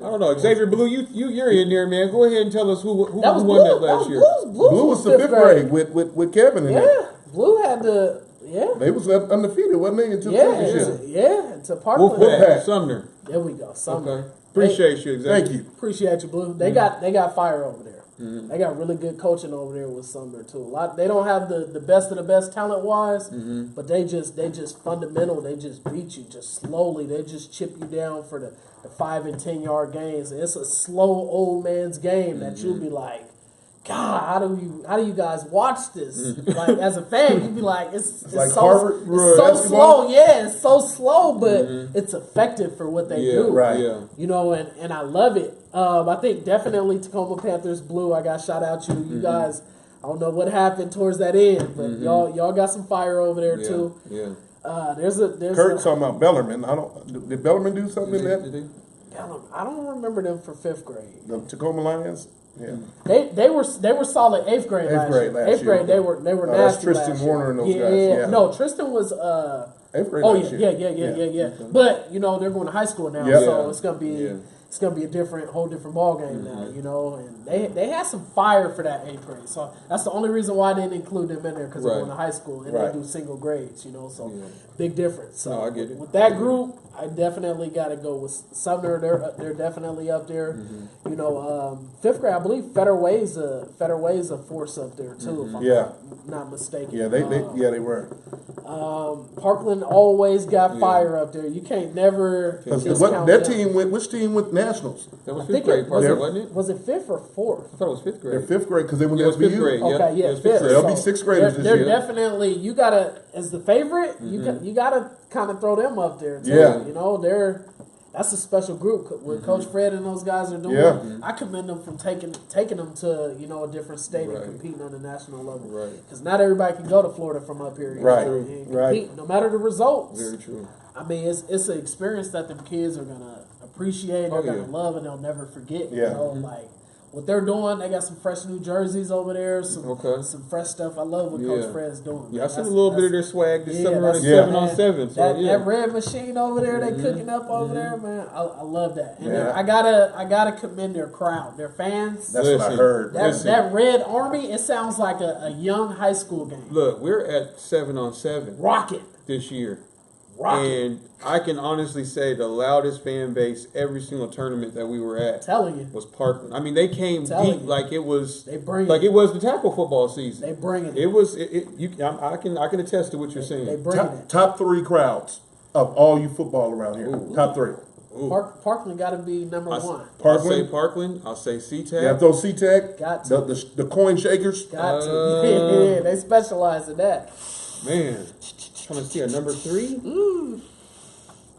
S2: I don't know. Xavier Blue, you're in there, man. Go ahead and tell us who
S3: That was
S2: won
S3: Blue.
S2: that last year.
S4: Blue was the 5th grade with Kevin in there.
S3: Yeah, Blue had the
S4: They was undefeated, wasn't they, until championship?
S3: To Parkland.
S4: Wolfpack.
S2: Sumner.
S3: There we go. Sumner.
S2: Okay. Appreciate you, Xavier.
S4: Thank you.
S3: Appreciate you, Blue. They got fire over there. They got really good coaching over there with Sumner too. They don't have the best of the best talent wise, but they just fundamental. They just beat you just slowly. They just chip you down for the 5 and 10 yard gains. And it's a slow old man's game that you'll be like, God, how do you guys watch this? Like as a fan, you'd be like, it's
S4: like
S3: so,
S4: Harvard
S3: it's so
S4: basketball?
S3: slow. Yeah, it's so slow, but it's effective for what they do.
S4: right.
S2: Yeah.
S3: You know, and I love it. I think definitely Tacoma Panthers Blue. I got shout out you. You guys, I don't know what happened towards that end, but y'all got some fire over there too.
S2: Yeah.
S3: There's
S4: Kurt's talking about Bellarmine. Did Bellarmine do something in that?
S3: I don't remember them for 5th grade.
S4: The Tacoma Lions? Yeah.
S3: They were solid 8th grade last year. 8th grade they were nasty.
S4: That's Tristan
S3: last
S4: Warner
S3: year.
S4: and those guys. Yeah.
S3: No, Tristan was
S4: 8th grade
S3: oh
S4: last year.
S3: yeah. But you know they're going to high school now,
S4: Yep.
S3: so it's gonna be it's gonna be a whole different ball game now, you know. And they had some fire for that 8th grade, so that's the only reason why I didn't include them in there because they're going to high school and they do single grades, you know. So big difference. So
S5: I get it.
S3: with that group, I definitely got to go with Sumner. They're definitely up there. You know, 5th grade, I believe Federway's a force up there too. If I'm not mistaken.
S4: Yeah, they were.
S3: Parkland always got fire up there. You can't never discount
S4: That
S3: them.
S4: team went. Which team went nationals?
S5: That was
S3: I
S5: 5th
S3: think
S5: grade,
S3: was
S5: wasn't it?
S3: Was it 5th or 4th?
S5: I thought it was 5th grade.
S4: They're 5th grade because they went
S5: Yeah,
S4: to
S5: it was 5th
S4: SBU.
S5: grade.
S3: Okay, yeah,
S5: it was
S3: 5th.
S4: So they'll be 6th graders this
S3: they're
S4: year.
S3: definitely, you gotta, as the favorite, you gotta kind of throw them up there too.
S4: Yeah.
S3: You know, that's a special group. What Coach Fred and those guys are doing, I commend them from taking them to, you know, a different state and competing on the national level. Right. Because not everybody can go to Florida from up here.
S4: Right.
S3: Know, and compete, no matter the results.
S5: Very true.
S3: I mean, it's an experience that the kids are gonna appreciate. They're gonna love, and they'll never forget.
S4: Yeah.
S3: You know, like what they're doing. They got some fresh new jerseys over there. Some fresh stuff. I love what Coach Fred's doing.
S5: Yeah, I seen a little bit of their swag this summer on
S3: that's
S5: 7-on-7. So
S3: that red machine over there, they cooking up over there, man. I love that. And I gotta commend their crowd, their fans.
S4: That's what I heard.
S3: That Red Army, it sounds like a young high school game.
S5: Look, we're at 7-on-7
S3: Rocket.
S5: this year.
S3: Rocket.
S5: And I can honestly say the loudest fan base every single tournament that we were at
S3: Telling you.
S5: was Parkland. I mean, they came
S3: Telling
S5: deep
S3: you.
S5: like it was
S3: They bring
S5: like
S3: it.
S5: it was the tackle football season.
S3: They bring it.
S5: It was I can attest to what you're saying.
S3: They bring it.
S4: Top 3 crowds of all you football around here. Top 3.
S3: Parkland got to be number one.
S5: I'll say Parkland. I'll say SeaTac.
S4: You have those C-Tech.
S3: Got to.
S4: The coin shakers.
S3: Got to. Yeah, they specialize in that.
S5: Man, trying to see a number 3.
S3: Ooh.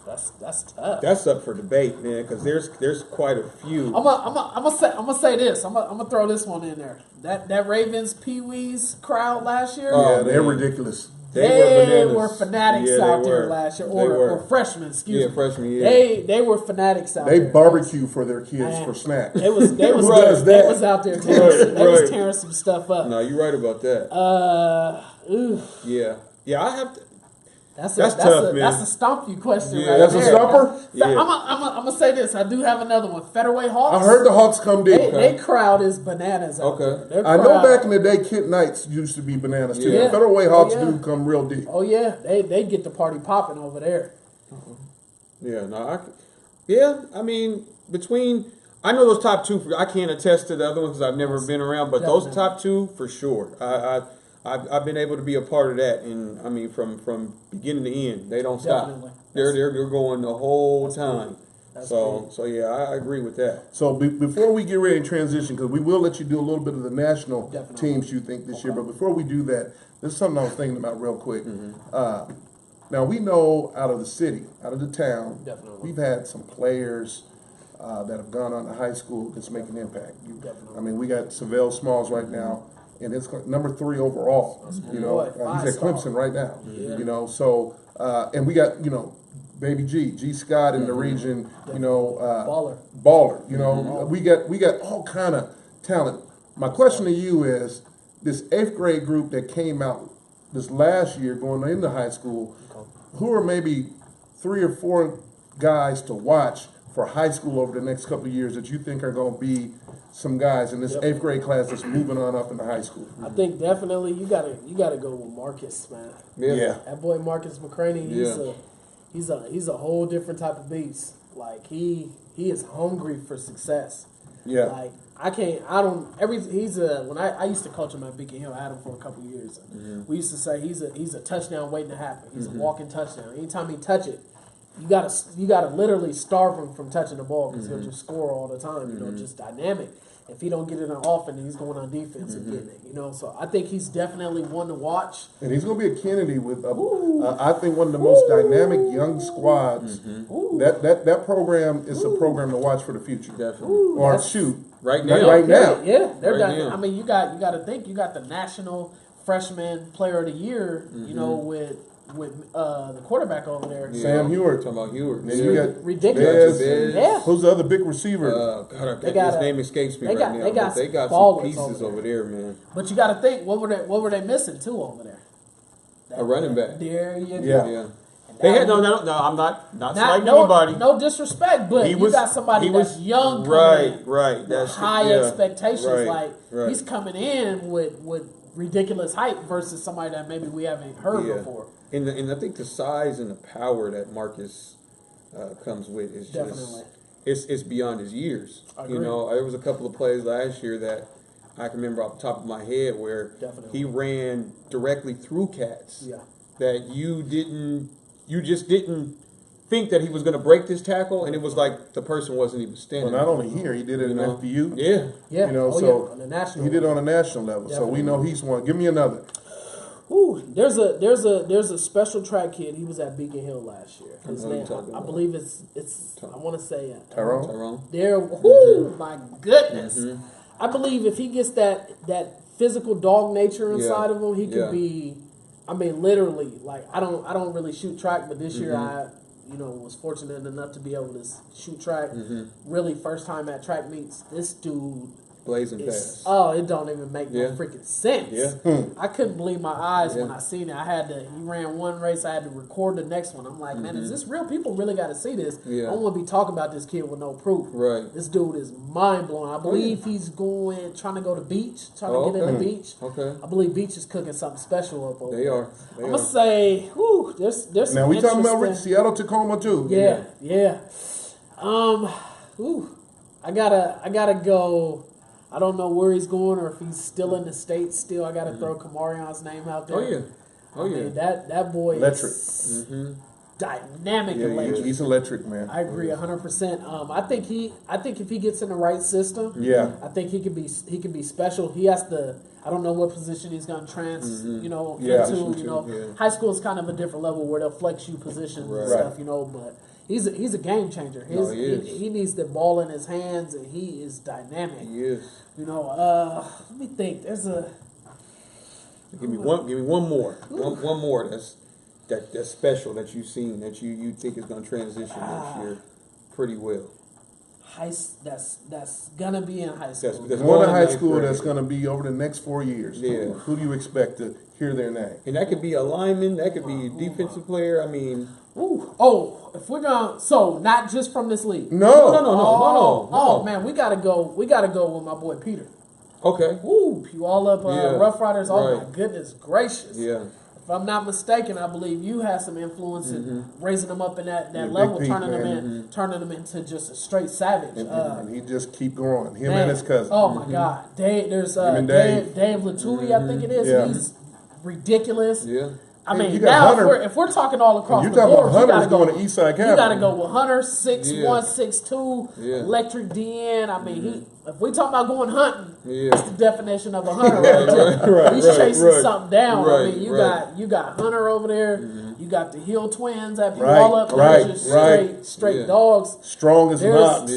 S3: That's tough.
S5: That's up for debate, man, because there's quite a few.
S3: I'm gonna say this. I'm gonna throw this one in there. That Ravens Pee Wees crowd last year.
S4: Yeah, they're ridiculous.
S3: They were fanatics out there last year, or freshmen. Excuse me.
S5: Freshmen. Yeah,
S3: They were fanatics out
S4: They
S3: there.
S4: barbecue for their kids for snacks.
S3: They was
S4: Who does
S3: they
S4: that?
S3: was out there tearing, they was tearing some stuff up.
S5: No, you're right about that. Yeah. I have to.
S3: That's
S5: tough, man.
S3: That's a stomp you question right
S4: That's
S3: there.
S4: a stumper?
S5: Yeah.
S3: I'm gonna say this. I do have another one. Federway Hawks.
S4: I heard the Hawks come deep.
S3: They crowd is bananas out
S5: Okay.
S3: there. Their
S4: I know
S3: crowd-
S4: back in the day, Kent Knights used to be bananas too.
S3: Yeah.
S4: Federal Way Hawks
S3: yeah.
S4: do come real deep.
S3: Oh yeah, they get the party popping over there.
S5: Yeah, no, I mean, I know those top 2. I can't attest to the other ones because I've never been around, but those top 2 for sure. I've been able to be a part of that, and I mean, from beginning to end, they don't stop.
S3: Definitely.
S5: They're going the whole time.
S3: That's
S5: So yeah, I agree with that.
S4: So before we get ready to transition, because we will let you do a little bit of the national teams you think this year, but before we do that, this is something I was thinking about real quick. Now we know out of the city, out of the town, we've had some players that have gone on to high school that's making an impact. I mean, we got Savell Smalls right now, and it's number 3 overall. You know, he's at Clemson right now. You know, so and we got Baby G Scott in the region. You know, baller. You know, we got all kind of talent. My question to you is, this 8th grade group that came out this last year going into high school, who are maybe 3 or 4 guys to watch for high school over the next couple of years that you think are going to be some guys in this 8th grade class that's moving on up into high school?
S3: I think definitely you gotta go with Marcus, man.
S4: Yeah.
S3: That boy Marcus McCraney, he's a whole different type of beast. Like he is hungry for success.
S4: Yeah.
S3: Like when I used to coach him at Beacon Hill, I had him for a couple of years. We used to say he's a touchdown waiting to happen. He's a walking touchdown. Anytime he touch it, you gotta literally starve him from touching the ball because he'll just score all the time. You know, just dynamic. If he don't get it on offense, he's going on defense and getting it. You know, so I think he's definitely one to watch.
S4: And he's going to be a Kennedy with, I think, one of the most dynamic young squads. That program is a program to watch for the future.
S5: Definitely.
S4: Or shoot.
S5: Right now.
S4: Right now.
S3: Yeah, they're
S5: Right now.
S3: I mean, you got to think you got the National Freshman Player of the Year. You know, with the quarterback over there.
S5: Yeah.
S4: Sam Heward.
S5: Talking about Heward.
S4: Then you got
S3: Ridiculous.
S5: Bez.
S3: Yeah.
S4: Who's the other big receiver?
S5: God,
S3: They got
S5: his
S3: a-
S5: name escapes me
S3: they
S5: right
S3: got-
S5: now.
S3: they got
S5: But they got
S3: ballers
S5: some pieces
S3: over
S5: over there, man.
S3: But you got to think, what were they missing too over there?
S5: A running back.
S3: There you go.
S4: Yeah.
S5: Yeah. They had no. I'm not slighting
S3: no,
S5: anybody.
S3: no disrespect, but you got somebody that's young,
S5: right. That's
S3: high expectations.
S5: Right,
S3: He's coming in with ridiculous hype versus somebody that maybe we haven't heard before.
S5: And I think the size and the power that Marcus comes with is
S3: Definitely.
S5: It's beyond his years.
S3: Agreed.
S5: There was a couple of plays last year that I can remember off the top of my head where he ran directly through cats.
S3: Yeah.
S5: That you just didn't think that he was going to break this tackle, and it was like the person wasn't even standing.
S1: Well, not only here, he did it in FBU.
S5: Yeah.
S3: Yeah.
S1: On
S3: the national
S1: he did it on a national level.
S3: Definitely.
S1: So we know he's one. Give me another.
S3: Ooh, there's a special track kid. He was at Beacon Hill last year. His name, I believe it's I want to say
S1: Tyrone.
S3: There. Ooh, my goodness. I believe if he gets that physical dog nature inside of him, he could be. I mean, literally, like I don't really shoot track, but this year I was fortunate enough to be able to shoot track. Really, first time at track meets. This dude.
S5: Blazing fast.
S3: Oh, it don't even make no freaking sense.
S5: Yeah.
S3: I couldn't believe my eyes when I seen it. He ran one race, I had to record the next one. I'm like, man, is this real? People really got to see this.
S5: Yeah.
S3: I don't want to be talking about this kid with no proof.
S5: Right.
S3: This dude is mind blowing. I believe he's trying to go to beach, trying to get in the beach.
S5: Okay.
S3: I believe Beach is cooking something special up over
S5: They
S3: there.
S5: are.
S3: I'm gonna say, there's
S1: Now
S3: some
S1: we talking about
S3: interesting-
S1: Seattle, Tacoma too.
S3: Yeah. I gotta go. I don't know where he's going or if he's still in the States still. I got to throw Kamarion's name out there.
S5: Oh, yeah.
S3: That boy
S1: Electric.
S3: is dynamic
S1: Yeah,
S3: electric.
S1: he's electric, man.
S3: I agree 100%. I think if he gets in the right system, I think he can be special. He has to. I don't know what position he's going to into. High school is kind of a different level where they'll flex you positions and stuff, but he's a game changer. He needs the ball in his hands, and he is dynamic.
S5: He is.
S3: Let me think. There's a.
S5: Give me one more. One more that's special that you've seen that you think is going to transition this year pretty well.
S3: That's gonna be in high school.
S5: That's
S1: One in high
S5: ninth
S1: school
S5: grade.
S1: that's going to be over the next 4 years.
S5: Yeah.
S1: Who do you expect to hear their name?
S5: And that could be a lineman. That could be a defensive player. I mean.
S3: If we're gonna, not just from this league.
S5: No.
S3: Oh man, we gotta go with my boy Peter.
S5: Okay.
S3: You all up Rough Riders. Oh my goodness gracious.
S5: Yeah.
S3: If I'm not mistaken, I believe you had some influence in raising them up in that level,
S1: Pete,
S3: turning them into just a straight savage.
S1: And he just keep growing. Him and his cousin.
S3: Oh my God, there's Dave Latouille, I think it is.
S1: Yeah.
S3: He's ridiculous.
S5: Yeah.
S3: I mean,
S1: you got
S3: now
S1: Hunter.
S3: if we're talking all across
S1: You
S3: the
S1: talking
S3: board,
S1: about
S3: you gotta
S1: Hunter's
S3: go.
S1: going to Eastside Capital.
S3: You got to go with Hunter, 6'1", 6'2",
S5: Yeah.
S3: electric DN. I mean, if we talking about going hunting,
S5: Yeah.
S3: that's the definition of a hunter right there. He's chasing something down. I mean, you got Hunter over there. You got the Hill twins at Puyallup. Those are straight dogs.
S1: Strong as knocks.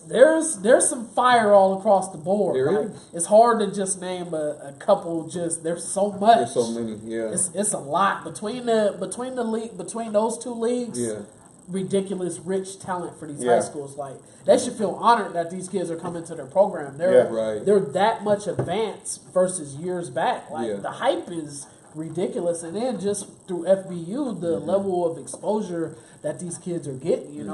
S3: There's some fire all across the board.
S5: There is.
S3: It's hard to just name a couple. There's so much.
S5: There's so many. Yeah.
S3: It's a lot between those two leagues.
S5: Yeah.
S3: Ridiculous, rich talent for these high schools. Like they should feel honored that these kids are coming to their program. They're that much advanced versus years back. Like the hype is ridiculous, and then just through FBU, the level of exposure that these kids are getting, and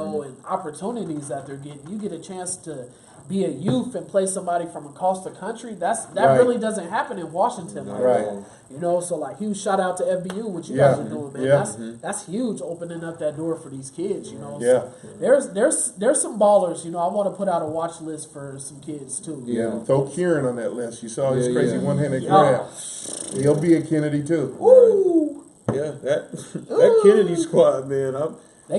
S3: opportunities that they're getting. You get a chance to be a youth and play somebody from across the country. That really doesn't happen in Washington. So like huge shout out to FBU, what you guys are doing, man. That's huge, opening up that door for these kids. So there's some ballers. I want to put out a watch list for some kids too.
S1: Yeah, throw Kieran on that list. You saw his crazy one-handed grab. He'll be a Kennedy too.
S3: Ooh.
S5: Yeah, that Kennedy squad, man.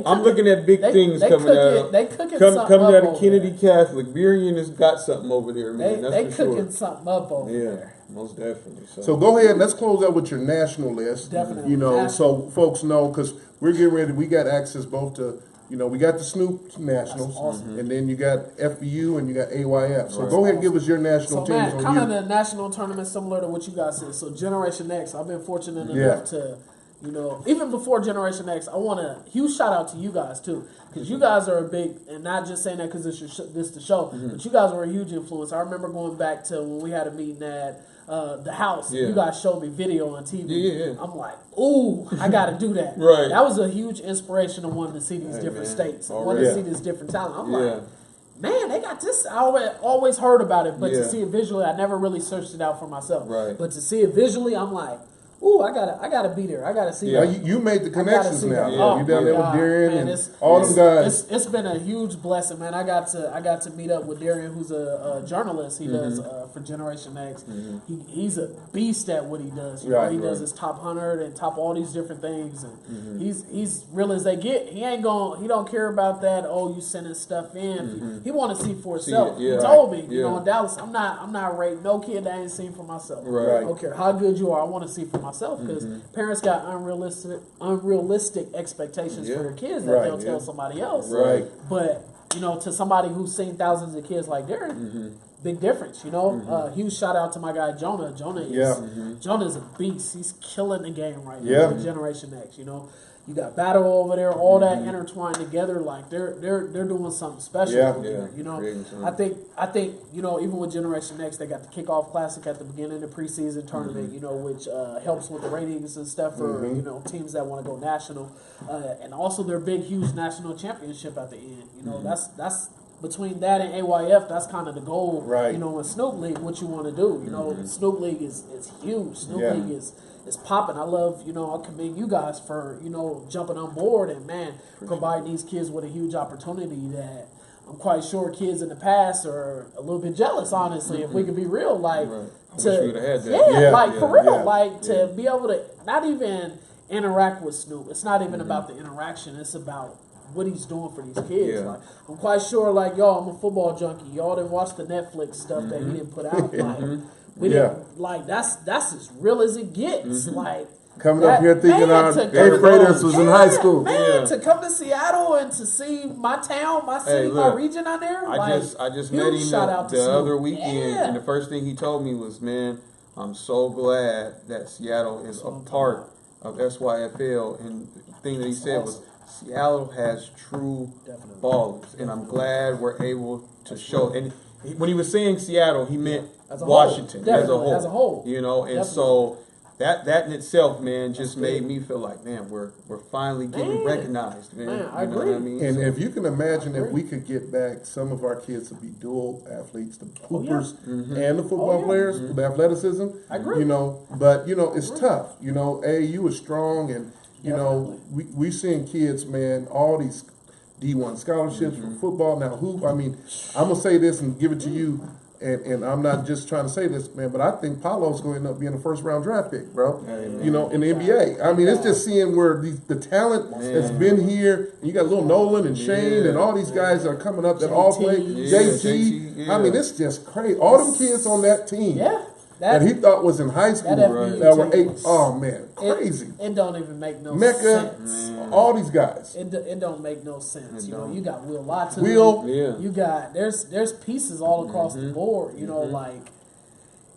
S5: I'm looking at big things coming out.
S3: They cooking
S5: coming out of
S3: over
S5: Kennedy
S3: there.
S5: Catholic. Miriam has got something over there, man.
S3: They
S5: That's for
S3: cooking
S5: sure.
S3: something up over there.
S5: Most definitely.
S1: So go ahead. Let's close out with your national list.
S3: Definitely.
S1: So folks know, because we're getting ready. We got access both to, we got the Snoop Nationals,
S3: awesome.
S1: and then you got FBU and you got AYF. So go ahead and give us your national
S3: So
S1: teams.
S3: man, kind of the national tournament similar to what you guys said. So Generation X, I've been fortunate enough to, even before Generation X, I want a huge shout out to you guys too, because you guys are a big, and not just saying that because this the show, but you guys were a huge influence. I remember going back to when we had a meeting at the house.
S5: Yeah.
S3: You guys showed me video on TV.
S5: Yeah.
S3: I'm like, ooh, I got to do that.
S5: Right.
S3: That was a huge inspiration of wanting to see these different
S5: man.
S3: states. I
S5: Already.
S3: wanted to
S1: Yeah.
S3: see this different talent. I'm
S5: Yeah.
S3: like, man, they got this. I always heard about it, but
S5: Yeah.
S3: to see it visually, I never really searched it out for myself.
S5: Right.
S3: But to see it visually, I'm like, ooh, I gotta be there. I gotta see
S5: Yeah.
S3: that.
S1: Well, you made the
S3: I gotta
S1: connections
S3: see
S1: now.
S3: that.
S5: Yeah.
S3: Oh,
S1: You down there with
S3: God,
S1: Darian
S3: man,
S1: and all them guys.
S3: It's been a huge blessing, man. I got to meet up with Darian, who's a journalist. He does for Generation X. He's a beast at what he does. You know,
S1: Right,
S3: he does
S1: right.
S3: his top 100 and top all these different things, and he's real as they get. He don't care about that. Oh, you sending stuff in. He want to see for himself.
S5: it, yeah.
S3: He told me,
S5: Yeah.
S3: in Dallas, I'm not rating no kid that I ain't seen for myself.
S5: Right.
S3: I don't care how good you are. I want to see for myself because parents got unrealistic expectations
S5: Yeah.
S3: for their kids that
S1: Right,
S3: they'll tell
S5: yeah.
S3: somebody else.
S1: Right.
S3: But to somebody who's seen thousands of kids like Darren, big difference. Huge shout out to my guy Jonah. Jonah's a beast. He's killing the game right now
S1: Yeah.
S3: with Generation X. You got Battle over there, all that intertwined together. Like they're doing something special
S1: Yeah.
S3: over there.
S5: Yeah, creating something.
S3: I think even with Generation X, they got the kickoff classic at the beginning of the preseason tournament. Which helps with the ratings and stuff for teams that want to go national, and also their big, huge national championship at the end. That's between that and AYF. That's kind of the goal.
S1: Right.
S3: In Snoop League, what you want to do. Snoop League is huge. Snoop
S1: Yeah.
S3: League is popping. I love, I commend you guys for, jumping on board and, man, providing these kids with a huge opportunity that I'm quite sure kids in the past are a little bit jealous, honestly, if we could be real. Like,
S5: Right. I wish we would've had that.
S3: Yeah,
S1: Yeah,
S3: like,
S1: yeah,
S3: for real.
S1: yeah.
S3: Like, to be able to not even interact with Snoop. It's not even about the interaction. It's about what he's doing for these kids.
S5: Yeah.
S3: Like, I'm quite sure, like, I'm a football junkie. Y'all didn't watch the Netflix stuff that he didn't put out. Like, we
S1: Yeah.
S3: didn't, like, that's as real as it gets. Like,
S1: Coming up here thinking
S3: man,
S1: our
S3: to
S1: eighth
S3: come-
S1: graders was in high school.
S3: Man,
S5: Yeah.
S3: to come to Seattle and to see my town, my city, my
S5: look,
S3: region on there.
S5: I just met
S3: huge
S5: him
S3: shout out to
S5: the
S3: Snoop.
S5: other weekend,
S3: Yeah.
S5: and the first thing he told me was, "Man, I'm so glad that Seattle is a part of SYFL." And the thing that he said was, "Seattle has true ballers, and I'm glad we're able to show." And when he was saying Seattle, he meant
S3: As a whole.
S5: Washington
S3: Definitely, as a whole.
S5: And
S3: Definitely.
S5: so that in itself, man, just made me feel like, man, we're finally getting
S3: Man.
S5: recognized, man.
S3: Man, I
S5: you know what
S3: agree.
S5: I mean?
S1: And
S5: So-
S1: if you can imagine if we could get back some of our kids to be dual athletes, the hoopers and the football players, the athleticism.
S3: I agree.
S1: But it's tough. AAU is strong, and we seeing kids, man, all these D1 scholarships for football. Now, I'm gonna say this and give it to you. And I'm not just trying to say this, man, but I think Paulo's going to end up being a first-round draft pick, bro.
S5: Amen.
S1: In the NBA. I mean, it's just seeing where the talent that's been here. And you got Lil Nolan and Shane and all these guys that are coming up that all play.
S5: Yeah,
S1: JT.
S5: yeah.
S1: I mean, it's just crazy. All them kids on that team
S3: Yeah.
S1: that he thought was in high school
S3: that FBU
S1: that were
S3: team
S1: 8. Oh, man, crazy.
S3: It don't even make no
S1: Mecca,
S3: sense.
S1: all these guys.
S3: It don't make no sense.
S5: don't.
S3: You got Will Latu.
S1: Will.
S5: Yeah.
S3: You got there's pieces all across the board. Like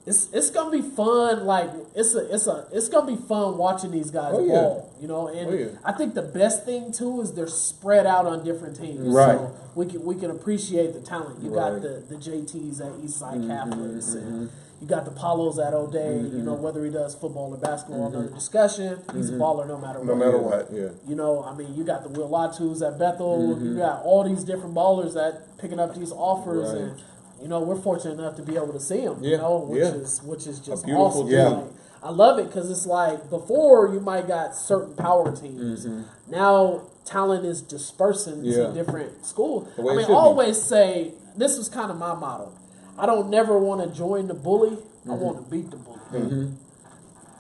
S3: it's gonna be fun. Like it's gonna be fun watching these guys
S5: Oh, yeah.
S3: ball. And
S5: Oh, yeah.
S3: I think the best thing too is they're spread out on different teams.
S1: Right.
S3: So we can appreciate the talent. You got
S5: Right.
S3: the JTs at Eastside Catholics and you got the Paulos at O'Day. Whether he does football or basketball, another discussion. He's a baller no matter what.
S1: No matter what.
S5: Yeah.
S3: You got the Will Latus at Bethel. You got all these different ballers that picking up these offers,
S5: Right.
S3: and we're fortunate enough to be able to see them.
S5: Yeah,
S3: Which is just
S5: beautiful
S3: awesome.
S1: thing.
S3: Like, I love it because it's like before you might got certain power teams. Now talent is dispersing
S5: Yeah.
S3: to different schools.
S5: The way
S3: I
S5: it
S3: mean,
S5: should
S3: I
S5: be.
S3: always say this was kind of my motto. I don't never want to join the bully. I want to beat the bully.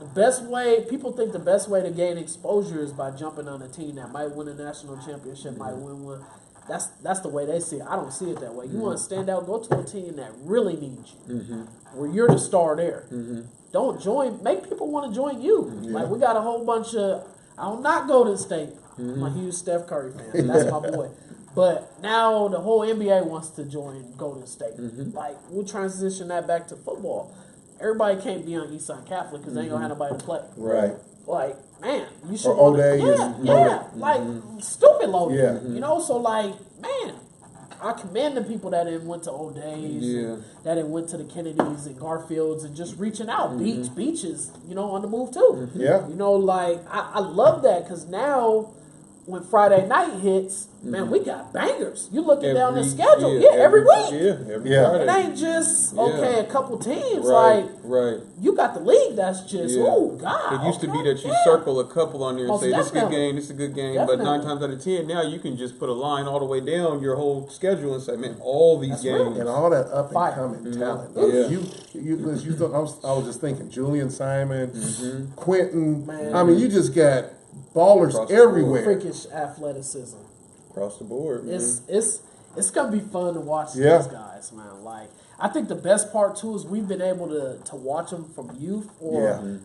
S3: The best way, people think the best way to gain exposure is by jumping on a team that might win a national championship, might win one. That's the way they see it. I don't see it that way. You want to stand out, go to a team that really needs you, where you're the star there. Don't join, make people want to join you. Like we got a whole bunch of, I'm not Golden State. I'm a huge Steph Curry fan. That's my boy. But now the whole NBA wants to join Golden State. Like we'll transition that back to football. Everybody can't be on Eastside Catholic because they ain't gonna have nobody to play.
S1: Right.
S3: Like, man, you should.
S1: Or O'Day
S3: Yeah,
S1: is
S3: yeah. Like stupid loaded.
S1: Yeah.
S3: So like, man, I commend the people that went to O'Days, that went to the Kennedys and Garfields and just reaching out. Beach is, on the move too.
S4: Yeah.
S3: I love that because now when Friday night hits, man, we got bangers. You looking down the schedule, every week.
S5: Every
S3: It
S5: Friday.
S3: ain't just a couple teams.
S5: Right.
S3: You got the league that's just oh God.
S5: It used to be that you circle a couple on there and
S3: Most
S5: say this is a good
S3: definitely.
S5: game, this is a good game.
S3: Definitely.
S5: But 9 times out of 10, now you can just put a line all the way down your whole schedule and say, man, all these
S3: That's
S5: games.
S4: And all that up
S3: Fire.
S4: and coming talent.
S5: Yeah.
S4: I was just thinking, Julian Simon, Quentin.
S3: Man.
S4: I mean, you just got ballers
S5: Across the
S4: everywhere.
S3: Freakish athleticism.
S5: Across the board.
S3: It's gonna be fun to watch
S4: Yeah.
S3: these guys, man. Like I think the best part too is we've been able to watch them from youth or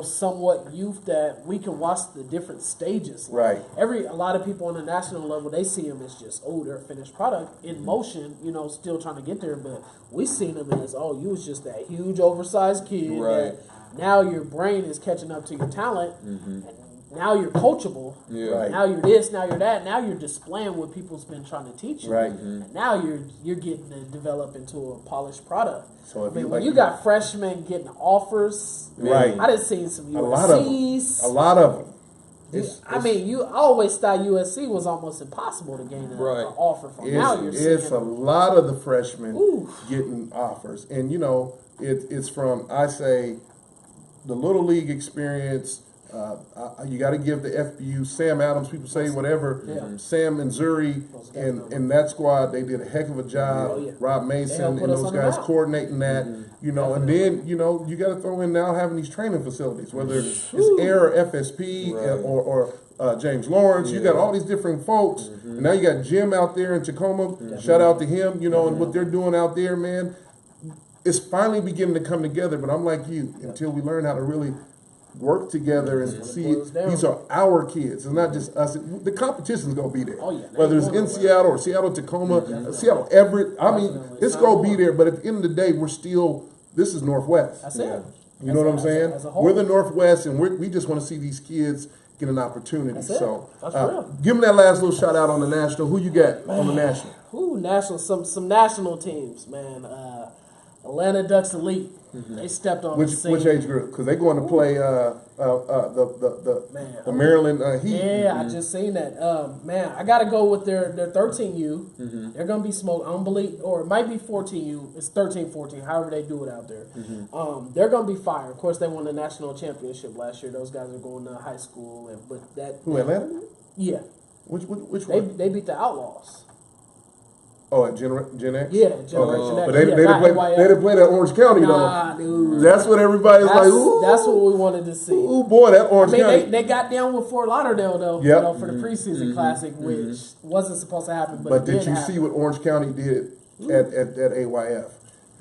S3: somewhat youth that we can watch the different stages.
S4: Right.
S3: A lot of people on the national level they see them as just they're a finished product in motion, still trying to get there. But we seen them as you was just that huge oversized kid.
S5: Right.
S3: That now your brain is catching up to your talent. And now you're coachable.
S5: Yeah.
S4: Right.
S3: Now you're this. Now you're that. Now you're displaying what people's been trying to teach you.
S4: Right.
S3: And now you're getting to develop into a polished product.
S4: So if
S3: when you got freshmen getting offers,
S4: Right.
S3: I just seen some
S4: a lot of them.
S3: USCs.
S4: A lot of them.
S3: I always thought USC was almost impossible to gain an offer from. Now you're seeing
S4: It's a lot of the freshmen
S3: Ooh.
S4: getting offers, and it's from the little league experience. You got to give the FBU, Sam Adams, people say whatever,
S3: Yeah.
S4: Sam and Zuri and that squad, they did a heck of a job.
S3: Oh, yeah.
S4: Rob
S3: They
S4: Mason
S3: helped
S4: and
S3: put us
S4: those
S3: on the
S4: guys
S3: map.
S4: coordinating that, and then, you got to throw in now having these training facilities, whether it's Air or FSP or James Lawrence, you got all these different folks, and now you got Jim out there in Tacoma, shout out to him, and what they're doing out there, man. It's finally beginning to come together, but I'm like you, until we learn how to really work together and see
S3: boils down.
S4: these are our kids. It's not just us. The competition's gonna be there.
S3: Oh, yeah.
S4: Whether it's in Seattle or Seattle Tacoma, Seattle Everett. I mean,
S3: Definitely.
S4: it's gonna be there. But at the end of the day, this is Northwest.
S3: That's it.
S4: You know what I'm saying?
S3: As a whole.
S4: We're the Northwest, and we just want to see these kids get an opportunity.
S3: That's it.
S4: So
S3: That's real.
S4: give them that last little shout out on the national. Who you got on the national?
S3: Ooh, national some national teams, man. Atlanta Ducks Elite. They stepped on the scene.
S4: Which age group? Because they're going to play the Maryland Heat.
S3: Yeah, I just seen that. Man, I got to go with their 13U. They're going to be smoked. I don't believe, or it might be 14U. It's 13, 14, however they do it out there. They're going to be fire. Of course, they won the national championship last year. Those guys are going to high school.
S4: Who, Atlanta?
S3: Yeah.
S4: Which one?
S3: They beat the Outlaws.
S4: Oh, at Gen X?
S3: Yeah, Generation X.
S4: But they
S3: not
S4: didn't
S3: NYX.
S4: play that Orange County,
S3: Nah,
S4: though.
S3: dude.
S4: That's what everybody's like, ooh.
S3: That's what we wanted to see.
S4: Ooh, boy, that Orange County.
S3: They got down with Fort Lauderdale, though,
S4: Yep.
S3: for the preseason classic, which wasn't supposed to happen. But
S4: But
S3: it
S4: did you
S3: happen.
S4: see what Orange County did at AYF?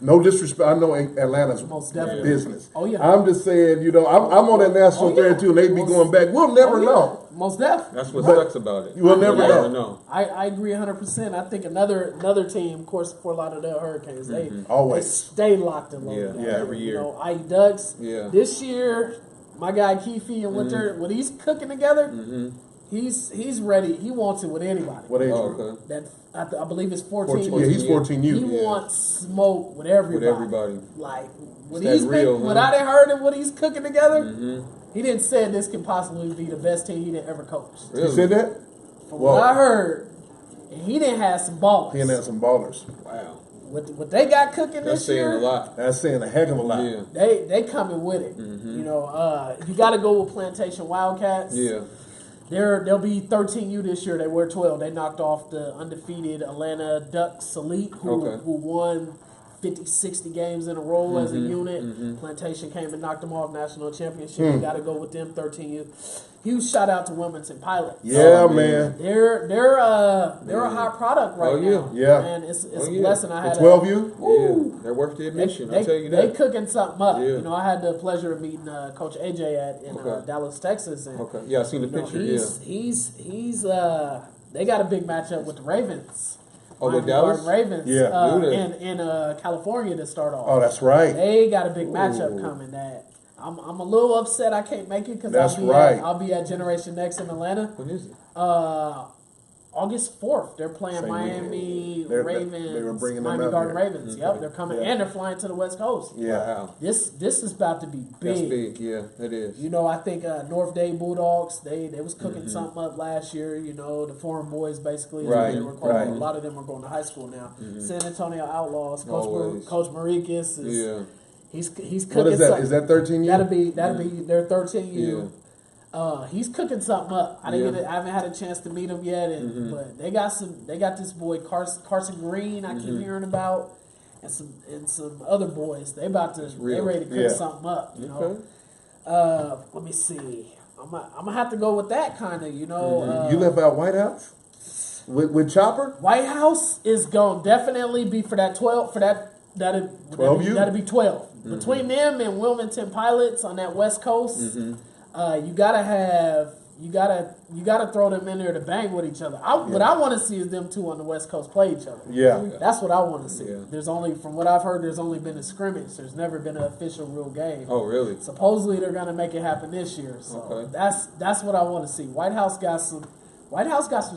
S4: No disrespect. I know Atlanta's
S3: Most definitely.
S4: business.
S3: Oh, yeah.
S4: I'm just saying, I'm on that national thread too, and they be going back. We'll never know.
S3: Most definitely.
S5: That's what sucks about it.
S4: You will never know.
S3: I agree 100%. I think another team, of course, Fort Lauderdale Hurricanes, they
S4: Always.
S3: stay locked and loaded.
S5: Yeah, every year.
S3: IE Ducks.
S5: Yeah.
S3: This year, my guy Keefe and what he's cooking together, he's ready. He wants it with anybody.
S4: What age
S5: Oh,
S4: group?
S5: okay.
S3: That I believe it's 14.
S4: 14. Yeah, he's 14U.
S3: He wants smoke with everybody.
S5: With everybody.
S3: Like what
S5: It's
S3: he's
S5: that real,
S3: what
S5: huh?
S3: I done heard and what he's cooking together. He didn't say this can possibly be the best team he didn't ever coach.
S4: You said that?
S3: From what I heard, and he didn't have some ballers.
S4: He had some ballers.
S5: Wow.
S3: What they got cooking
S5: That's
S3: this
S5: saying
S3: year,
S5: a lot.
S4: That's saying a heck of a lot.
S5: Yeah.
S3: they coming with it. You got to go with Plantation Wildcats.
S5: Yeah.
S3: They'll be 13U this year. They were 12. They knocked off the undefeated Atlanta Ducks Elite, who won 50, 60 games in a row as a unit. Plantation came and knocked them off national championship. You got to go with them 13U. Huge shout out to Wilmington Pilots.
S4: Yeah, man.
S3: They're a hot product right now.
S4: Yeah.
S3: Man, it's a blessing. I had
S4: 12U?
S5: Yeah. They're worth the admission. I'll tell you
S3: They
S5: that.
S3: cooking something up.
S5: Yeah.
S3: I had the pleasure of meeting Coach AJ in Dallas, Texas, and
S5: Okay. Yeah, I seen the picture.
S3: he's they got a big matchup with the Ravens.
S5: Oh, with
S3: Miami
S5: Dallas?
S3: Gardens Ravens.
S4: Yeah.
S3: In California to start off.
S4: Oh, that's right.
S3: They got a big matchup coming. That I'm a little upset I can't make it because
S4: That's
S3: I'll
S4: right.
S3: be at Generation Next in Atlanta.
S5: When is it?
S3: August 4th, they're playing
S6: Same
S3: Miami
S6: weekend.
S3: Ravens.
S6: They were bringing them
S3: Miami
S6: out
S3: Garden
S6: there.
S3: Ravens. Yep, they're coming,
S6: Yeah.
S3: and they're flying to the West Coast.
S6: Yeah.
S5: Wow.
S3: This is about to be big.
S5: That's big. Yeah, it is.
S3: You know, I think North Day Bulldogs, they was cooking something up last year. You know, the foreign boys basically, is what they were called.
S6: right.
S3: A lot of them are going to high school now. San Antonio Outlaws,
S5: Always.
S3: Coach Marikis is
S5: Yeah.
S3: he's cooking
S6: What is that?
S3: something.
S6: Is that 13U?
S3: That'll be their 13U. He's cooking something up. I haven't had a chance to meet him yet, but they got this boy Carson Green. I keep hearing about, and some other boys. They ready to cook something up. You know. Let me see. I'm gonna have to go with that kind of. You know.
S6: You left out White House with Chopper.
S3: White House is gonna definitely be for that 12 for that. That'll
S6: 12U?
S3: be 12 between them and Wilmington Pilots on that West Coast. You gotta throw them in there to bang with each other. What I want to see is them two on the West Coast play each other.
S6: Yeah.
S3: That's what I want to see.
S5: Yeah.
S3: There's only, from what I've heard, there's only been a scrimmage. There's never been an official real game.
S5: Oh, really?
S3: Supposedly they're gonna make it happen this year. So
S5: Okay.
S3: that's what I want to see. White House got some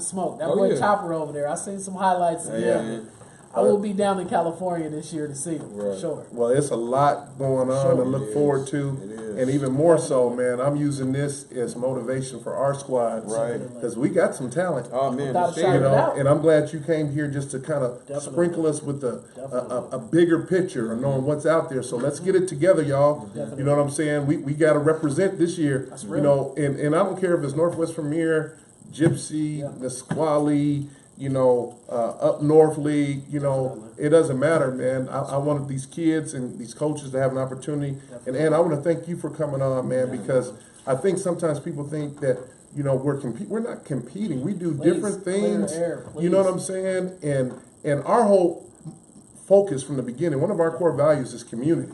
S3: smoke. That boy
S5: yeah.
S3: Chopper over there. I seen some highlights of him. I will be down in California this year to see him for
S5: Right.
S3: sure.
S6: Well, it's a lot going on to look forward to.
S5: It is.
S6: And even more so, man, I'm using this as motivation for our squads.
S5: Right.
S6: Because we got some talent.
S5: Oh man,
S3: Without a
S5: the
S3: shadow
S6: You
S3: of
S5: shade.
S3: a
S6: know,
S3: doubt.
S6: and I'm glad you came here just to kind of
S3: Definitely.
S6: sprinkle us with
S3: Definitely.
S6: a bigger picture of knowing what's out there. So let's get it together, y'all. You know what I'm saying? We got to represent this year.
S3: That's
S6: you
S3: real.
S6: know, and I don't care if it's Northwest Premier, Gypsy, Nisqually, you know, up North League, you know, it doesn't matter, man. I wanted these kids and these coaches to have an opportunity. And I want to thank you for coming on, man, because I think sometimes people think that, you know, we're not competing. We do
S3: Please,
S6: different
S3: clear
S6: things.
S3: the air,
S6: You know what
S3: please.
S6: I'm saying? And our whole focus from the beginning, one of our core values is community.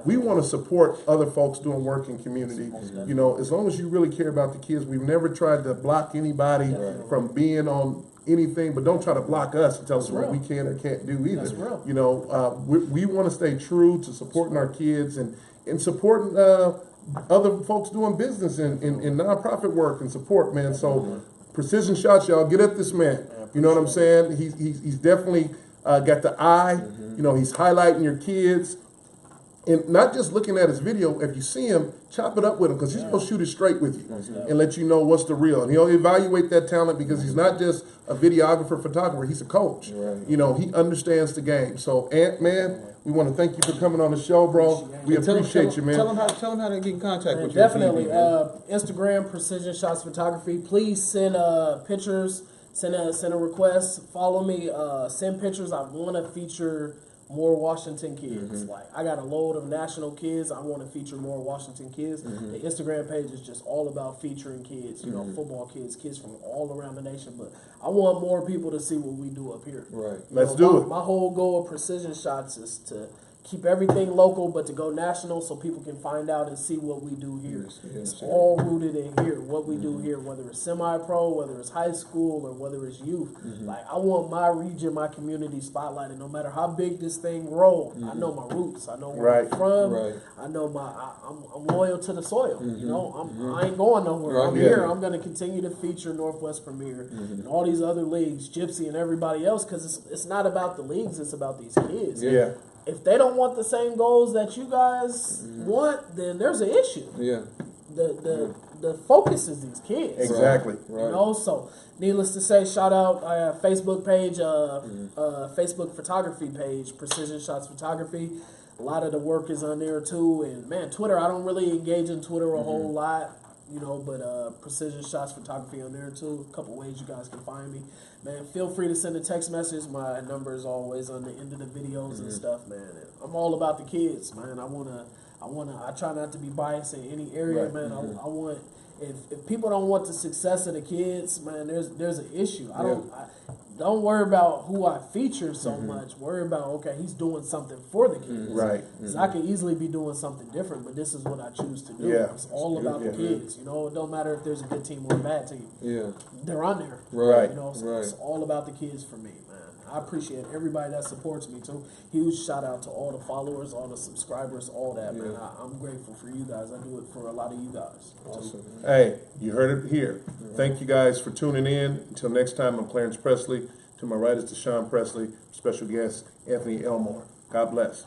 S6: We want to support other folks doing work in community. You know, as long as you really care about the kids, we've never tried to block anybody from being on anything, but don't try to block us and tell us what we can or can't do either.
S3: That's real.
S6: You know, we want to stay true to supporting our kids and supporting other folks doing business and nonprofit work and support, man. So precision shots, y'all, get at this man. You know what I'm saying? He's definitely got the eye. You know, he's highlighting your kids. And not just looking at his video, if you see him, chop it up with him because he's going to shoot it straight with you and let you know what's the real. And he'll evaluate that talent because he's not just a videographer, photographer, he's a coach.
S5: Right.
S6: You know, he understands the game. So, Ant, man, we want to thank you for coming on the show, bro. We appreciate you, man.
S5: Tell them how to get in contact with you.
S3: Definitely. Instagram, Precision Shots Photography. Please send pictures, send a request, follow me, send pictures. I want to feature more Washington kids. Like, I got a load of national kids. I want to feature more Washington kids. The Instagram page is just all about featuring kids, you know, football kids, kids from all around the nation. But I want more people to see what we do up here.
S5: Right.
S6: Let's do it.
S3: My whole goal of Precision Shots is to keep everything local, but to go national so people can find out and see what we do here. It's all rooted in here, what we do here, whether it's semi-pro, whether it's high school, or whether it's youth. Like, I want my region, my community spotlighted. No matter how big this thing roll, I know my roots. I know where I'm from.
S5: Right.
S3: I know I'm loyal to the soil. You know, I ain't going nowhere.
S5: Right.
S3: I'm here. I'm going to continue to feature Northwest Premier and all these other leagues, Gypsy and everybody else, because it's not about the leagues. It's about these kids.
S6: Yeah.
S3: If they don't want the same goals that you guys want, then there's an issue.
S5: Yeah.
S3: The focus is these kids.
S6: Exactly.
S5: Right.
S3: You know, so needless to say, shout out Facebook page, Facebook photography page, Precision Shots Photography. A lot of the work is on there too, and man, Twitter. I don't really engage in Twitter a whole lot, you know, but Precision Shots Photography on there too. A couple ways you guys can find me. Man, feel free to send a text message. My number is always on the end of the videos and stuff, man. And I'm all about the kids, man. I try not to be biased in any area, man. I want, if people don't want the success of the kids, man, there's an issue. Don't worry about who I feature so much. Worry about, okay, he's doing something for the kids.
S6: Right.
S3: Because I could easily be doing something different, but this is what I choose to do.
S6: Yeah.
S3: It's all about the kids. You know, it don't matter if there's a good team or a bad team.
S5: Yeah.
S3: They're on there.
S5: Right.
S3: You know, so
S5: Right.
S3: it's all about the kids for me, man. I appreciate everybody that supports me too. Huge shout out to all the followers, all the subscribers, all that, man. I'm grateful for you guys. I do it for a lot of you guys.
S5: Awesome.
S6: Hey, you heard it here. Thank you guys for tuning in. Until next time, I'm Clarence Presley. To my right is Deshaun Presley. Special guest, Anthony Elmore. God bless.